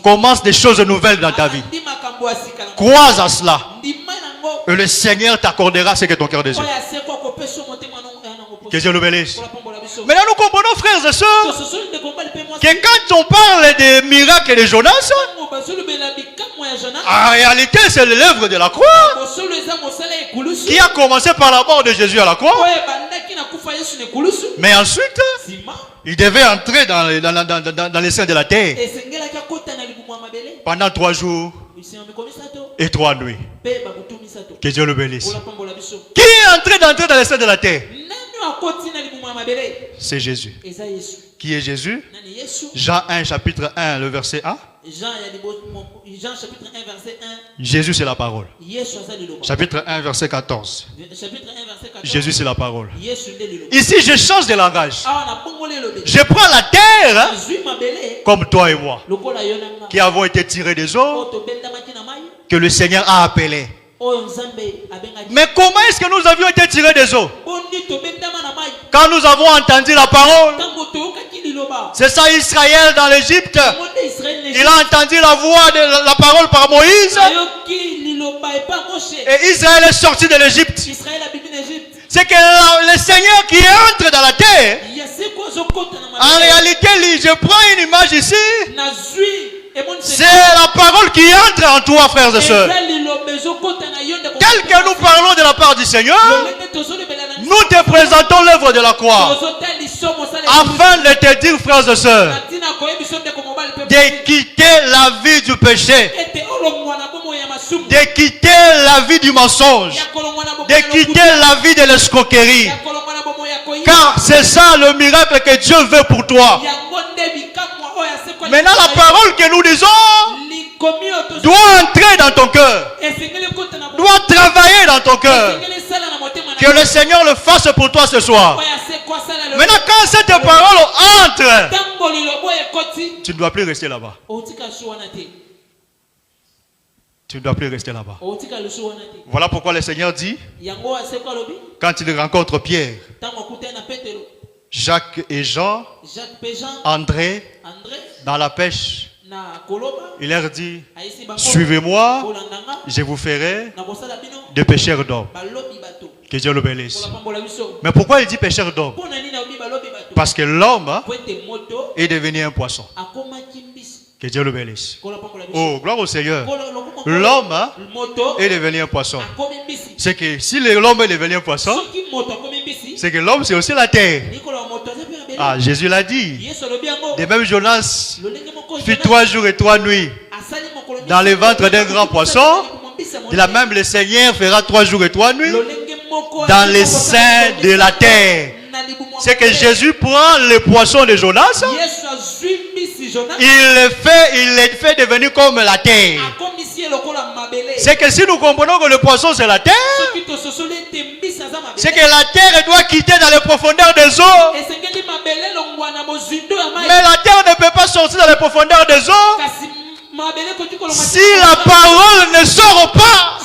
Commence des choses nouvelles dans ta vie. Crois à cela. Et le Seigneur t'accordera ce que ton cœur désire. Que Dieu le bénisse. Maintenant nous comprenons, frères et sœurs, que quand on parle des miracles de Jonas, en réalité c'est l'œuvre de la croix qui a commencé par la mort de Jésus à la croix. Mais ensuite, il devait entrer dans les seins de la terre pendant 3 jours et 3 nuits. Que Dieu le bénisse. Qui est entré dans les seins de la terre? C'est Jésus. Qui est Jésus? Jean 1 chapitre 1 le verset 1. Jean chapitre 1 verset 1. Jésus c'est la parole. Chapitre 1 verset 14. Jésus c'est la parole. Ici je change de langage. Je prends la terre comme toi et moi qui avons été tirés des eaux que le Seigneur a appelé. Mais comment est-ce que nous avions été tirés des eaux? Quand nous avons entendu la parole. C'est ça Israël dans l'Égypte. Il a entendu la voix de la parole par Moïse. Et Israël est sorti de l'Égypte. C'est que le Seigneur qui entre dans la terre. En réalité, je prends une image ici. C'est la parole qui entre en toi, frères et sœurs. Tel que nous parlons de la part du Seigneur, nous te présentons l'œuvre de la croix. Afin de te dire, frères et sœurs, de quitter la vie du péché, de quitter la vie du mensonge, de quitter la vie de l'escroquerie. Car c'est ça le miracle que Dieu veut pour toi. Maintenant, la parole que nous disons doit entrer dans ton cœur, doit travailler dans ton cœur. Que le Seigneur le fasse pour toi ce soir. Maintenant, quand cette parole entre, tu ne dois plus rester là-bas. Tu ne dois plus rester là-bas. Voilà pourquoi le Seigneur dit, quand il rencontre Pierre, Jacques et Jean, André, dans la pêche, il leur dit, suivez-moi, je vous ferai des pêcheurs d'hommes. Que Dieu le bénisse. Mais pourquoi il dit pêcheur d'hommes? Parce que l'homme est devenu un poisson. Que Dieu le bénisse. Oh, gloire au Seigneur. L'homme est devenu un poisson. C'est que si l'homme est devenu un poisson, c'est que l'homme c'est aussi la terre. Ah, Jésus l'a dit. De même Jonas fit 3 jours et 3 nuits dans le ventre d'un grand poisson. De la même le Seigneur fera 3 jours et 3 nuits dans les seins de la terre. C'est que Jésus prend le poisson de Jonas, il le fait devenir comme la terre. C'est que si nous comprenons que le poisson c'est la terre, c'est que la terre doit quitter dans les profondeurs des eaux. Mais la terre ne peut pas sortir dans les profondeurs des eaux si la parole ne sort pas.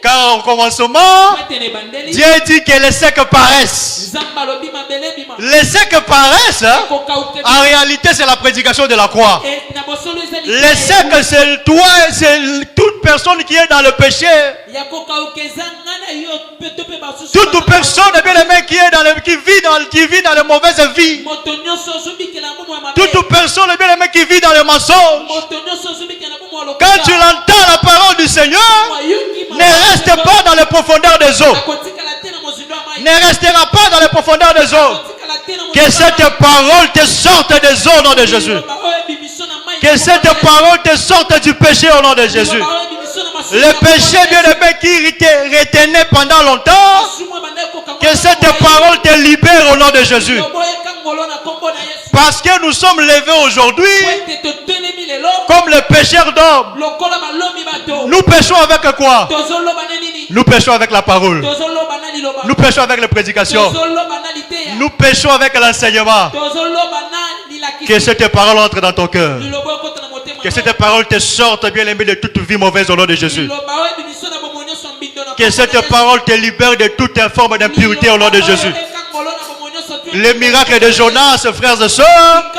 Car au commencement, Dieu dit que les secs paraissent. Les secs paraissent, en réalité c'est la prédication de la croix. Les secs c'est toi, c'est toute personne qui est dans le péché. Toute personne bien aimée qui vit dans les mauvaises vies. Toute personne bien aimée qui vit dans le mensonge. Quand tu entends la parole du Seigneur, ne reste pas dans les profondeurs des eaux. Ne restera pas dans les profondeurs des eaux. Que cette parole te sorte des eaux au nom de Jésus. Que cette parole te sorte du péché au nom de Jésus. Le péché bien aimé qui te retenait pendant longtemps, que cette parole te libère au nom de Jésus. Parce que nous sommes levés aujourd'hui comme les pécheurs d'hommes. Nous péchons avec quoi? Nous péchons avec la parole. Nous péchons avec les prédications. Nous péchons avec l'enseignement. Que cette parole entre dans ton cœur. Que cette parole te sorte, bien aimé, de toute vie mauvaise au nom de Jésus. Que cette parole te libère de toute forme d'impureté au nom de Jésus. Les miracles de Jonas, frères et sœurs,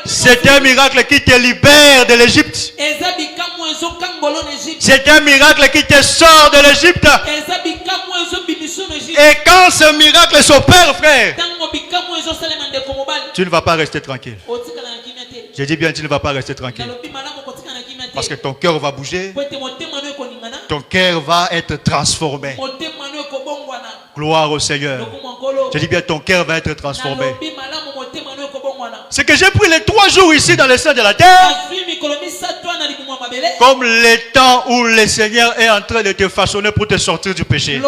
c'est un miracle qui te libère de l'Égypte. C'est un miracle qui te sort de l'Égypte. Et quand ce miracle s'opère, frère, tu ne vas pas rester tranquille. Je dis bien, tu ne vas pas rester tranquille. Parce que ton cœur va bouger. Ton cœur va être transformé. Gloire au Seigneur. Je dis bien, ton cœur va être transformé. C'est que j'ai pris les 3 jours ici dans le sein de la terre, comme les temps où le Seigneur est en train de te façonner pour te sortir du péché.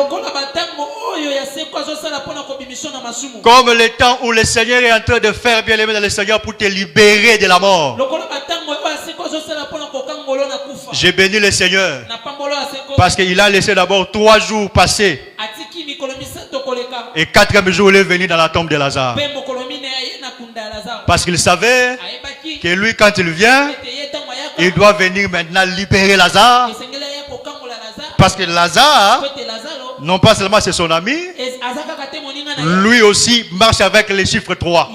Comme le temps où le Seigneur est en train de faire bien aimé dans le Seigneur pour te libérer de la mort. J'ai béni le Seigneur parce qu'il a laissé d'abord 3 jours passer. Et 4e jour, il est venu dans la tombe de Lazare. Parce qu'il savait que lui, quand il vient, il doit venir maintenant libérer Lazare. Parce que Lazare, non pas seulement c'est son ami, lui aussi marche avec les chiffres 3.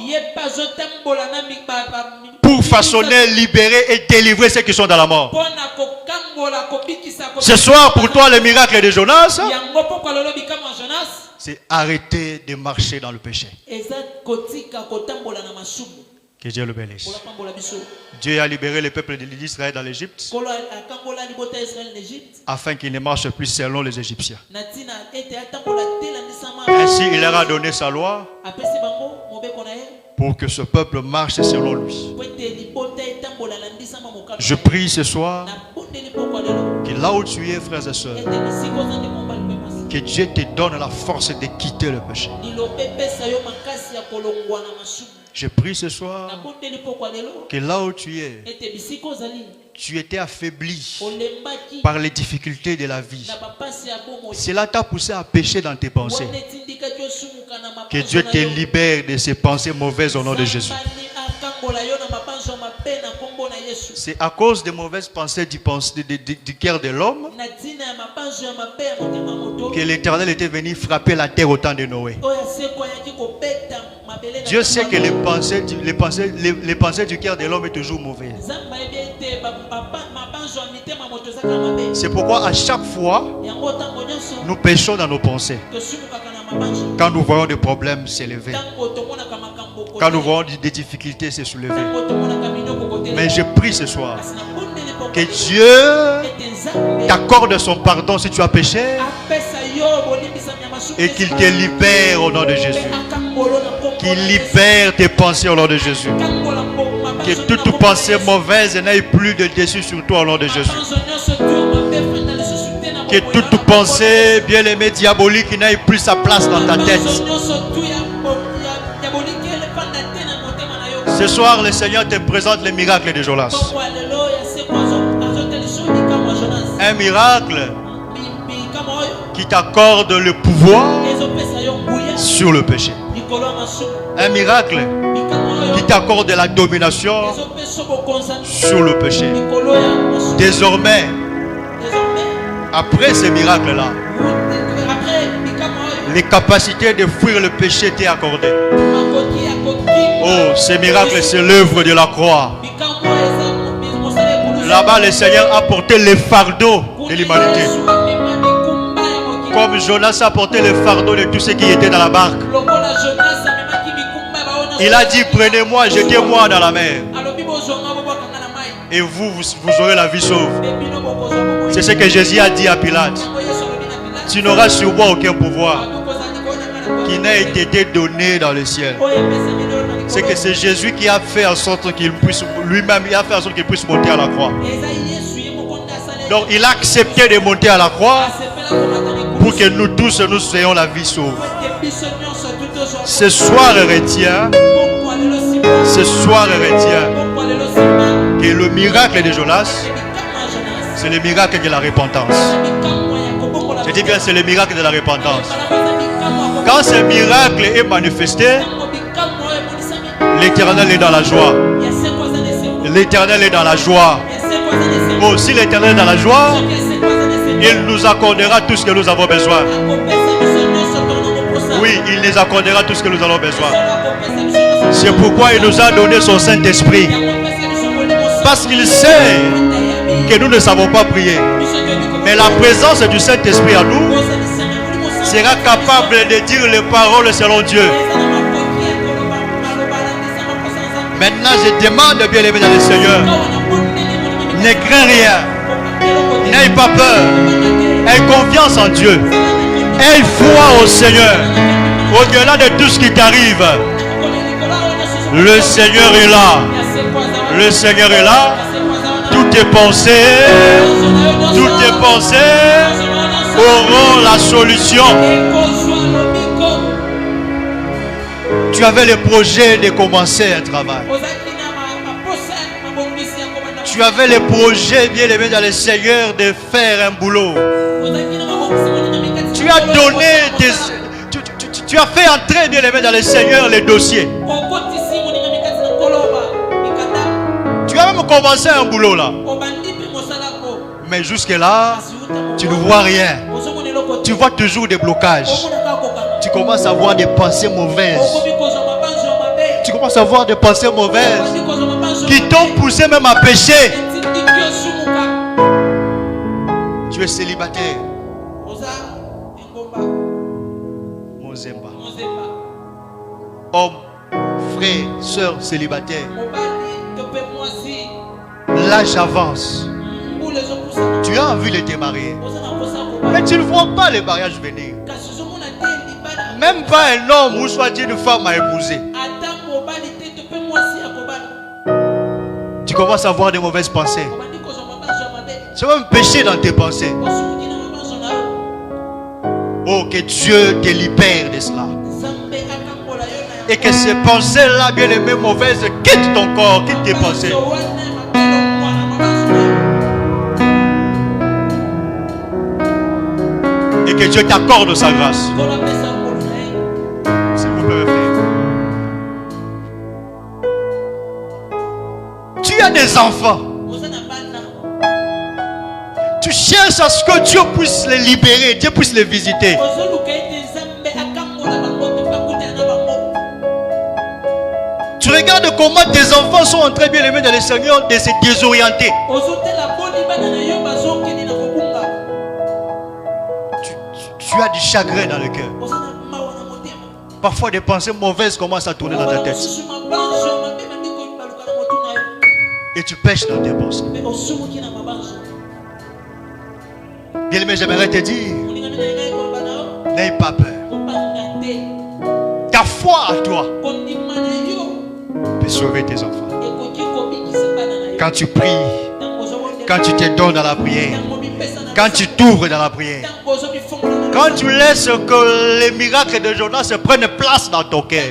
Pour façonner, libérer et délivrer ceux qui sont dans la mort. Ce soir, pour toi, le miracle de Jonas, c'est arrêter de marcher dans le péché. Que Dieu le bénisse. Dieu a libéré le peuple d'Israël dans l'Égypte afin qu'il ne marche plus selon les Égyptiens. Ainsi, il leur a donné sa loi pour que ce peuple marche selon lui. Je prie ce soir que là où tu es, frères et sœurs, que Dieu te donne la force de quitter le péché. Je prie ce soir que là où tu es, tu étais affaibli par les difficultés de la vie. Cela t'a poussé à pécher dans tes pensées. Que Dieu te libère de ces pensées mauvaises au nom de Jésus. C'est à cause des mauvaises pensées du cœur de l'homme que l'Éternel était venu frapper la terre au temps de Noé. Dieu sait que les pensées du cœur de l'homme est toujours mauvaises. C'est pourquoi à chaque fois, nous péchons dans nos pensées. Quand nous voyons des problèmes s'élever, quand nous voyons des difficultés se soulever. Mais je prie ce soir que Dieu t'accorde son pardon si tu as péché et qu'il te libère au nom de Jésus. Qu'il libère tes pensées au nom de Jésus. Que toute pensée mauvaise n'aille plus de dessus sur toi au nom de Jésus. Que toute pensée bien-aimée diabolique n'aille plus sa place dans ta tête. Ce soir, le Seigneur te présente le miracle de Jonas. Un miracle qui t'accorde le pouvoir sur le péché. Un miracle qui t'accorde la domination sur le péché. Désormais, après ce miracle-là, les capacités de fuir le péché t'est accordées. Oh, ce miracle, c'est l'œuvre de la croix. Là-bas, le Seigneur a porté le fardeau de l'humanité. Comme Jonas a porté le fardeau de tous ceux qui étaient dans la barque. Il a dit, prenez-moi, jetez-moi dans la mer. Et vous aurez la vie sauve. C'est ce que Jésus a dit à Pilate. Tu n'auras sur moi aucun pouvoir qui n'a été donné dans le ciel. C'est que c'est Jésus qui a fait en sorte qu'il puisse, lui-même, il a fait en sorte qu'il puisse monter à la croix. Donc il a accepté de monter à la croix pour que nous tous, nous ayons la vie sauve. Ce soir, retiens. Ce soir, retiens que le miracle de Jonas, c'est le miracle de la repentance. Je dis bien, c'est le miracle de la repentance. Quand ce miracle est manifesté, l'Éternel est dans la joie. L'Éternel est dans la joie. Oh, si l'Éternel est dans la joie, il nous accordera tout ce que nous avons besoin. Oui, il nous accordera tout ce que nous avons besoin. C'est pourquoi il nous a donné son Saint-Esprit. Parce qu'il sait que nous ne savons pas prier. Mais la présence du Saint-Esprit en nous sera capable de dire les paroles selon Dieu. Maintenant, je demande, bien-aimé dans le Seigneur, ne crains rien, n'aie pas peur, aie confiance en Dieu, aie foi au Seigneur, au-delà de tout ce qui t'arrive. Le Seigneur est là, le Seigneur est là, toutes tes pensées auront la solution. Tu avais le projet de commencer un travail. Tu avais le projet, bien aimé dans le Seigneur, de faire un boulot. Tu as donné tu as fait entrer, bien aimé dans le Seigneur, les dossiers. Tu as même commencé un boulot là. Mais jusque-là, tu ne vois rien. Tu vois toujours des blocages. Tu commences à avoir des pensées mauvaises. Tu commences à avoir des pensées mauvaises qui t'ont poussé même à pécher. Tu es célibataire. Mozemba. Homme, frère, soeur célibataire. L'âge avance. Tu as envie de te marier. Mais tu ne vois pas le mariage venir. Même pas un homme ou soit une femme à épouser. Tu commences à avoir des mauvaises pensées. C'est même péché dans tes pensées. Oh, que Dieu te libère de cela. Et que ces pensées-là, bien aimées, mauvaises, quittent ton corps, quittent tes pensées. Et que Dieu t'accorde sa grâce. S'il vous plaît, frère. Tu as des enfants. Tu cherches à ce que Dieu puisse les libérer, Dieu puisse les visiter. Tu regardes comment tes enfants sont en train, bien aimés dans le Seigneur, de se désorienter. Tu as du chagrin dans le cœur. Parfois des pensées mauvaises commencent à tourner dans ta tête. Et tu pêches dans tes pensées. Bien-aimé, j'aimerais te dire, n'aie pas peur. Ta foi à toi peut sauver tes enfants. Quand tu pries, quand tu te donnes dans la prière, quand tu t'ouvres dans la prière, quand tu laisses que les miracles de Jonas prennent place dans ton cœur,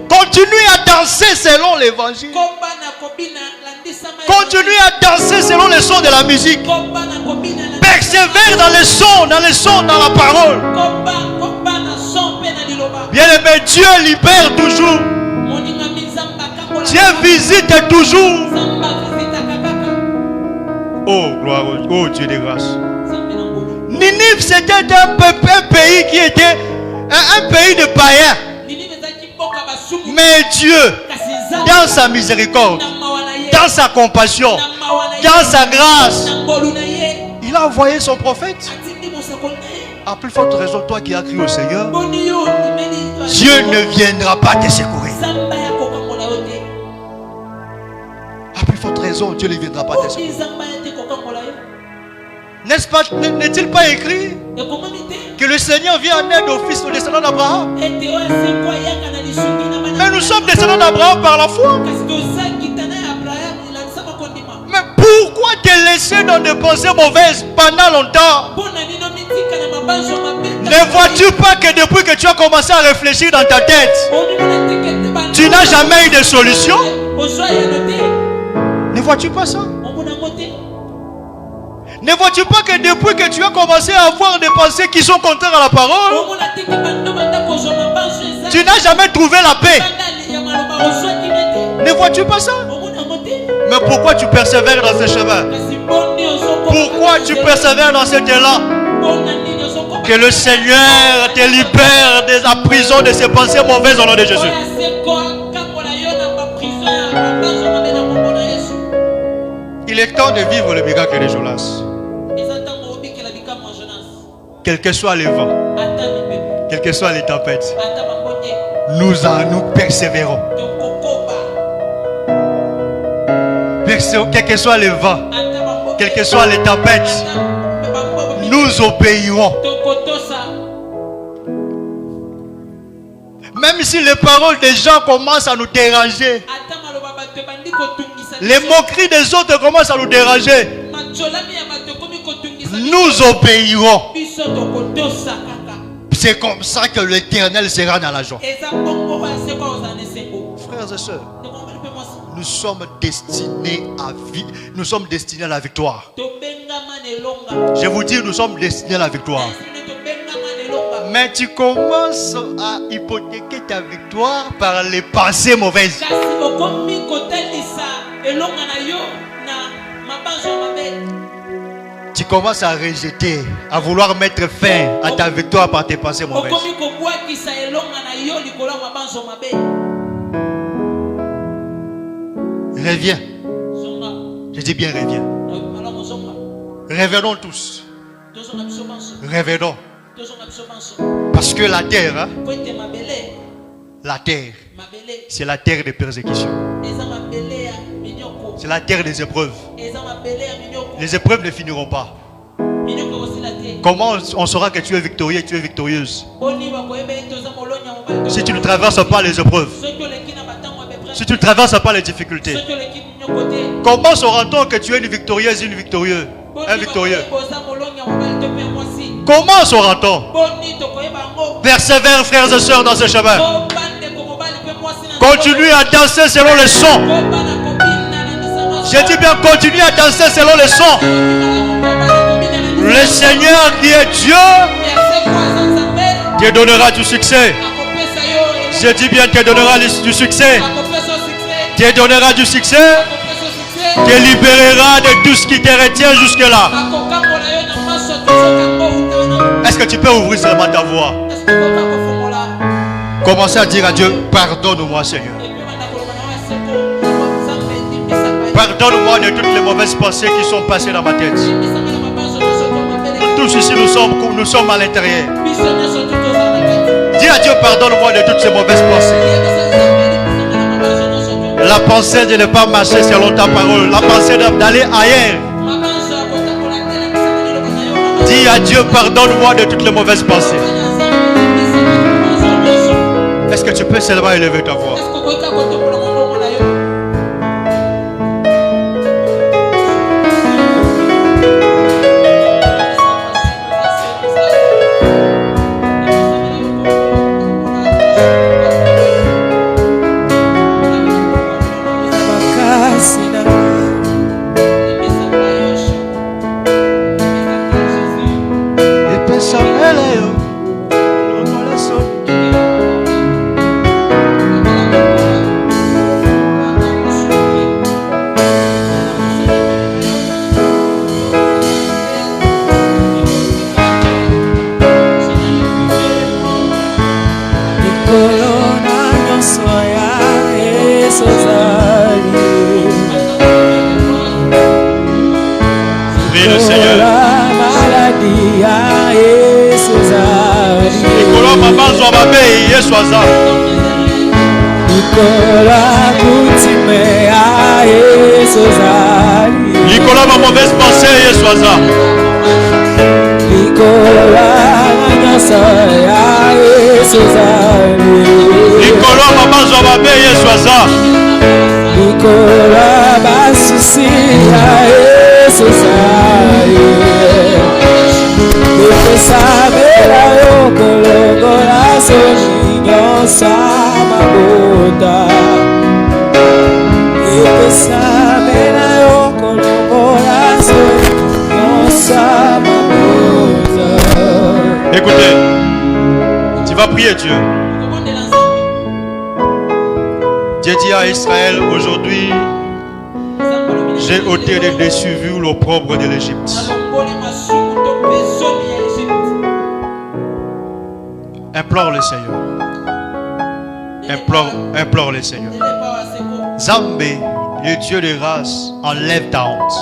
continue à danser selon l'évangile. Continue à danser selon le son de la musique. Persévère dans le son, dans la parole. Bien-aimé, Dieu libère toujours. Dieu visite toujours. Oh, gloire, oh Dieu de grâce. Ninive, c'était un pays qui était un pays de païens. Mais Dieu, dans sa miséricorde, dans sa compassion, dans sa grâce, il a envoyé son prophète. À plus forte raison, toi qui as crié au Seigneur, Dieu ne viendra pas te secourir. À plus forte raison, Dieu ne viendra pas te secourir. N'est-ce pas, n'est-il pas écrit que le Seigneur vient en aide au fils de descendant d'Abraham? Mais nous sommes descendants d'Abraham par la foi. Mais pourquoi te laisser dans des pensées mauvaises pendant longtemps? Ne vois-tu pas que depuis que tu as commencé à réfléchir dans ta tête, tu n'as jamais eu de solution? Ne vois-tu pas ça? Ne vois-tu pas que depuis que tu as commencé à avoir des pensées qui sont contraires à la parole, tu n'as jamais trouvé la paix? Ne vois-tu pas ça? Mais pourquoi tu persévères dans ce chemin? Pourquoi tu persévères dans cet élan? Que le Seigneur te libère de la prison de ces pensées mauvaises au nom de Jésus. Il est temps de vivre le miracle de Jonas. Quel que soit le vent, quelles que soient les tempêtes, nous persévérons. Quel que soit le vent, quelles que soient les tempêtes, nous obéirons. Même si les paroles des gens commencent à nous déranger, les moqueries des autres commencent à nous déranger, nous obéirons. C'est comme ça que l'Éternel sera dans la joie. Frères et sœurs, nous sommes destinés à vivre. Nous sommes destinés à la victoire. Je vous dis, nous sommes destinés à la victoire. Mais tu commences à hypothéquer ta victoire par les pensées mauvaises. Tu commences à rejeter, à vouloir mettre fin à ta victoire par tes pensées mauvaises. Reviens. Je dis bien reviens. Revenons tous. Revenons. Parce que la terre, c'est la terre des persécutions. C'est la terre des épreuves. Les épreuves ne finiront pas. Comment on saura que tu es victorieux et tu es victorieuse? Si tu ne traverses pas les épreuves, si tu ne traverses pas les difficultés, comment saura-t-on que tu es une victorieuse et une victorieuse? Un victorieux. Comment saura-t-on? Persévère, frères et sœurs, dans ce chemin. Continue à danser selon le son. J'ai dit bien, continue à danser selon le son. Le Seigneur qui est Dieu te donnera du succès. J'ai dit bien, te donnera du succès. Te donnera du succès. Te libérera de tout ce qui te retient jusque-là. Est-ce que tu peux ouvrir seulement ta voix? Commencez à dire à Dieu, pardonne-moi Seigneur. Pardonne-moi de toutes les mauvaises pensées qui sont passées dans ma tête. Tous ici nous sommes à l'intérieur. Dis à Dieu, pardonne-moi de toutes ces mauvaises pensées. La pensée de ne pas marcher selon ta parole. La pensée d'aller ailleurs. Dis à Dieu, pardonne-moi de toutes les mauvaises pensées. Est-ce que tu peux seulement élever ta voix? Nicolas, ma mauvaise pensée, Yeswaza. Nicolas, maman, Zobabe, Yeswaza. Nicolas, Basusi, Yeswaza. soni nyonso mabota epesame na yo kolongola soni nyonso mabota. Écoutez, tu vas prier Dieu. Dieu dit à Israël aujourd'hui, j'ai ôté les déçus l'opprobre de l'Égypte. Implore le Seigneur. Implore le Seigneur. Zambé, le Dieu de grâce, enlève ta honte.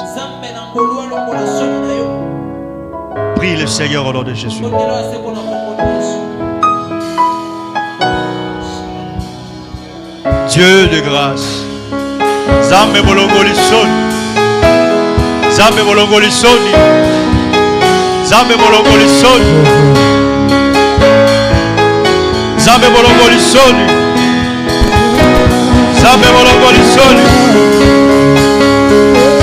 Prie le Seigneur au nom de Jésus. Dieu de grâce. Zambe bolongoli soni. Zambe bolongoli soni. Zambe bolongoli soni. Zambe bolongoli soni. Zambe bolongoli soni.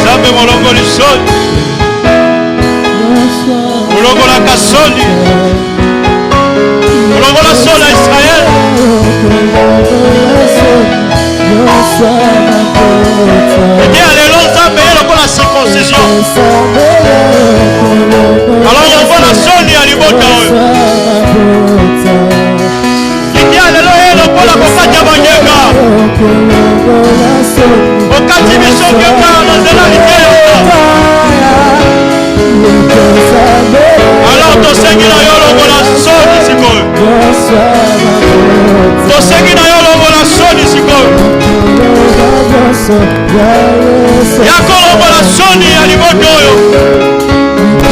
Zambe bolongoli soni. Bolongola kasoni. Bolongola soni à Israël. Et alléluia, Zambe pour la circoncision. Alors on voit la soni à l'ibota. Et alléluia pour la bokati ya banyeka. Bokati biso ngeka na zela likeyoka. Alors tosengi na yo longola soni sikoyo. Tosengi na yo longola soni sikoyo. Yako longola soni ya liboto oyo.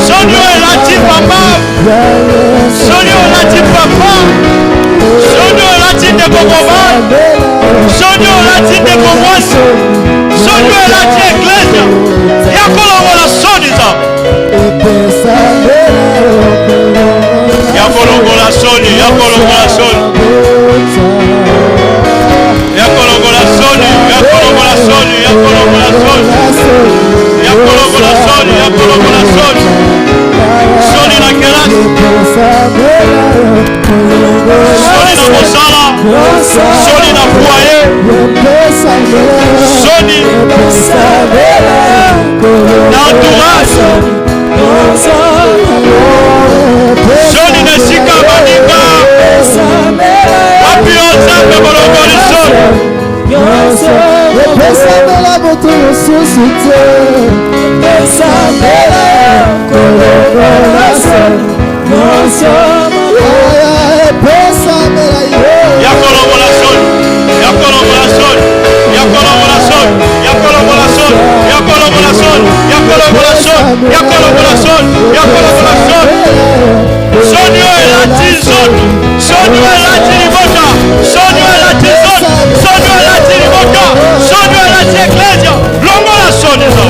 Soni oyo elati papa. Soni oyo elati papa. Soni oyo elati ndeko mobali. Soni oyo elati ndeko mwasi. Soni oyo elati eklesia. Yako longola soni za. Yako longola soni. Yako longola soni. Yako longola soni. Yako longola soni. Yako longola soni. Yako longola soni. Yako longola soni. Soni na kelasi. Soni na mosala. Soni na foyer. Soni na entourage. Soni na sika baninga. Wapi ozambe bolongoli soni. Epesamela moto mosusu te. Epesamela kolongola soni nyonso mabota. Epesamela yo. Yakolongola soni. Yakolongola soni. Yakolongola soni. Yakolongola soni. Yakolongola soni. Yakolongola soni. Yakolongola soni. Yakolongola soni. Soni oyo elati nzoto. Soni oyo elati libota. Soni oyo elati nzoto. Soni oyo elati libota. Soni oyo elati eklesia. Longola soni zo.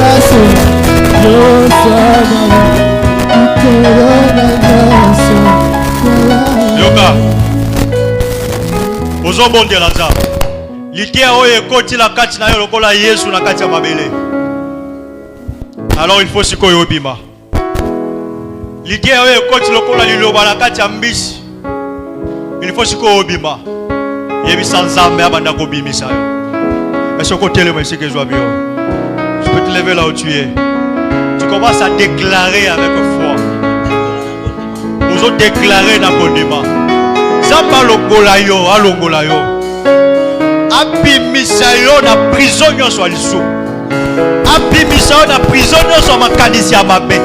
Yoka. Ozobondela nzambe. Likia oyo ekoti la kati na yo lokola Yesu na kati ya mabele. Alors il faut sikoyo obima. Likia oyo ekoti lokola liloba na kati ya mbisi. Il faut sikoyo obima. Yebisa nzambe abanda kobimisa yo. Est-ce que tu es le que je vois bien? Tu peux te lever là où tu es. Tu commences à déclarer avec foi. Nous avons déclaré dans le débat. Zamba longola yo, alongola yo. Abimisa yo na prison yo so aliso. Abimisa yo na prison yo so makanisi ya mabe.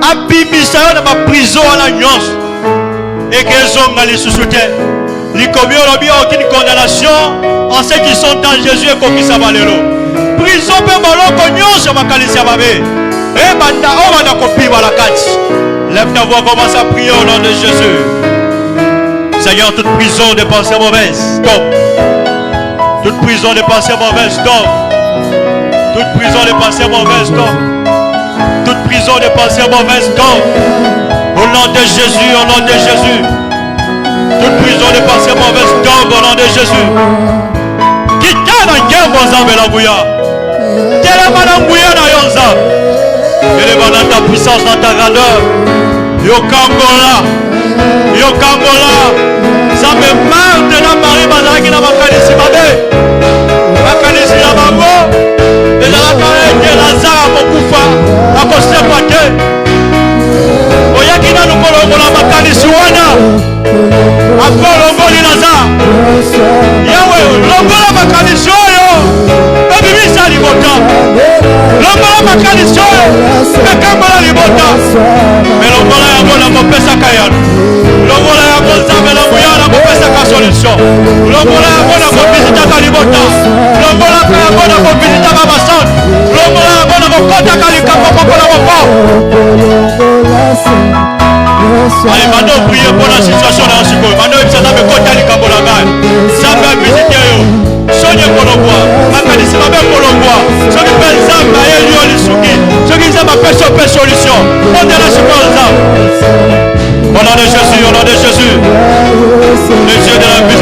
Abimisa yo na ma prison ala nyos. Et que zonga lisusu te. Likomio lobi aucune condamnation en ceux qui sont en Jésus et comme ça valero. Prison pe maloko nyos makanisi ya mabe. Et banda o banda kopi balakati. Lève ta voix, commence à prier au nom de Jésus. Seigneur, toute prison de pensées mauvaises, stop. Toute prison de pensées mauvaises, stop. Toute prison de pensées mauvaises, stop. Toute prison de pensées mauvaises, stop. Au nom de Jésus, au nom de Jésus. Toute prison de pensées mauvaises, stop au nom de Jésus. Quittez la guerre, mon âme et la bouilla. Telle est ma bouilla dans yon âme. Élève dans ta puissance, dans ta grandeur. Yokangola. Yokangola. Ça me marre de la Marie Bazaki na makanisi mabe. Makanisi ya bango. Et la carrière de Lazare mokufa. Akosepa te. Oyaki na nukolongola makanisi wana. Akolongoli Lazare. Yawe, longola makanisi oyo. Babibisa libota. Longola makanisi oyo. Bekambola libota. Melongola yango na mopesa kayano. Longola yango nzambe na muyana mopesa ka solution. Longola yango na mopisa ka libota. Longola yango na mopisa ka basante. Longola yango na mokota ka likambo pokola moko. Allez, maintenant priez pour la situation dans ce moment. Maintenant il s'agit de kota likambo la gagne. Ça va visiter yo. Sonia Kolongwa, makanisi mabe Kolongwa. Soki pensa ba elio lisuki. Soki za ba peso solution. On de la seconde. Au nom de Jésus, au nom de Jésus. Le Dieu de la vie.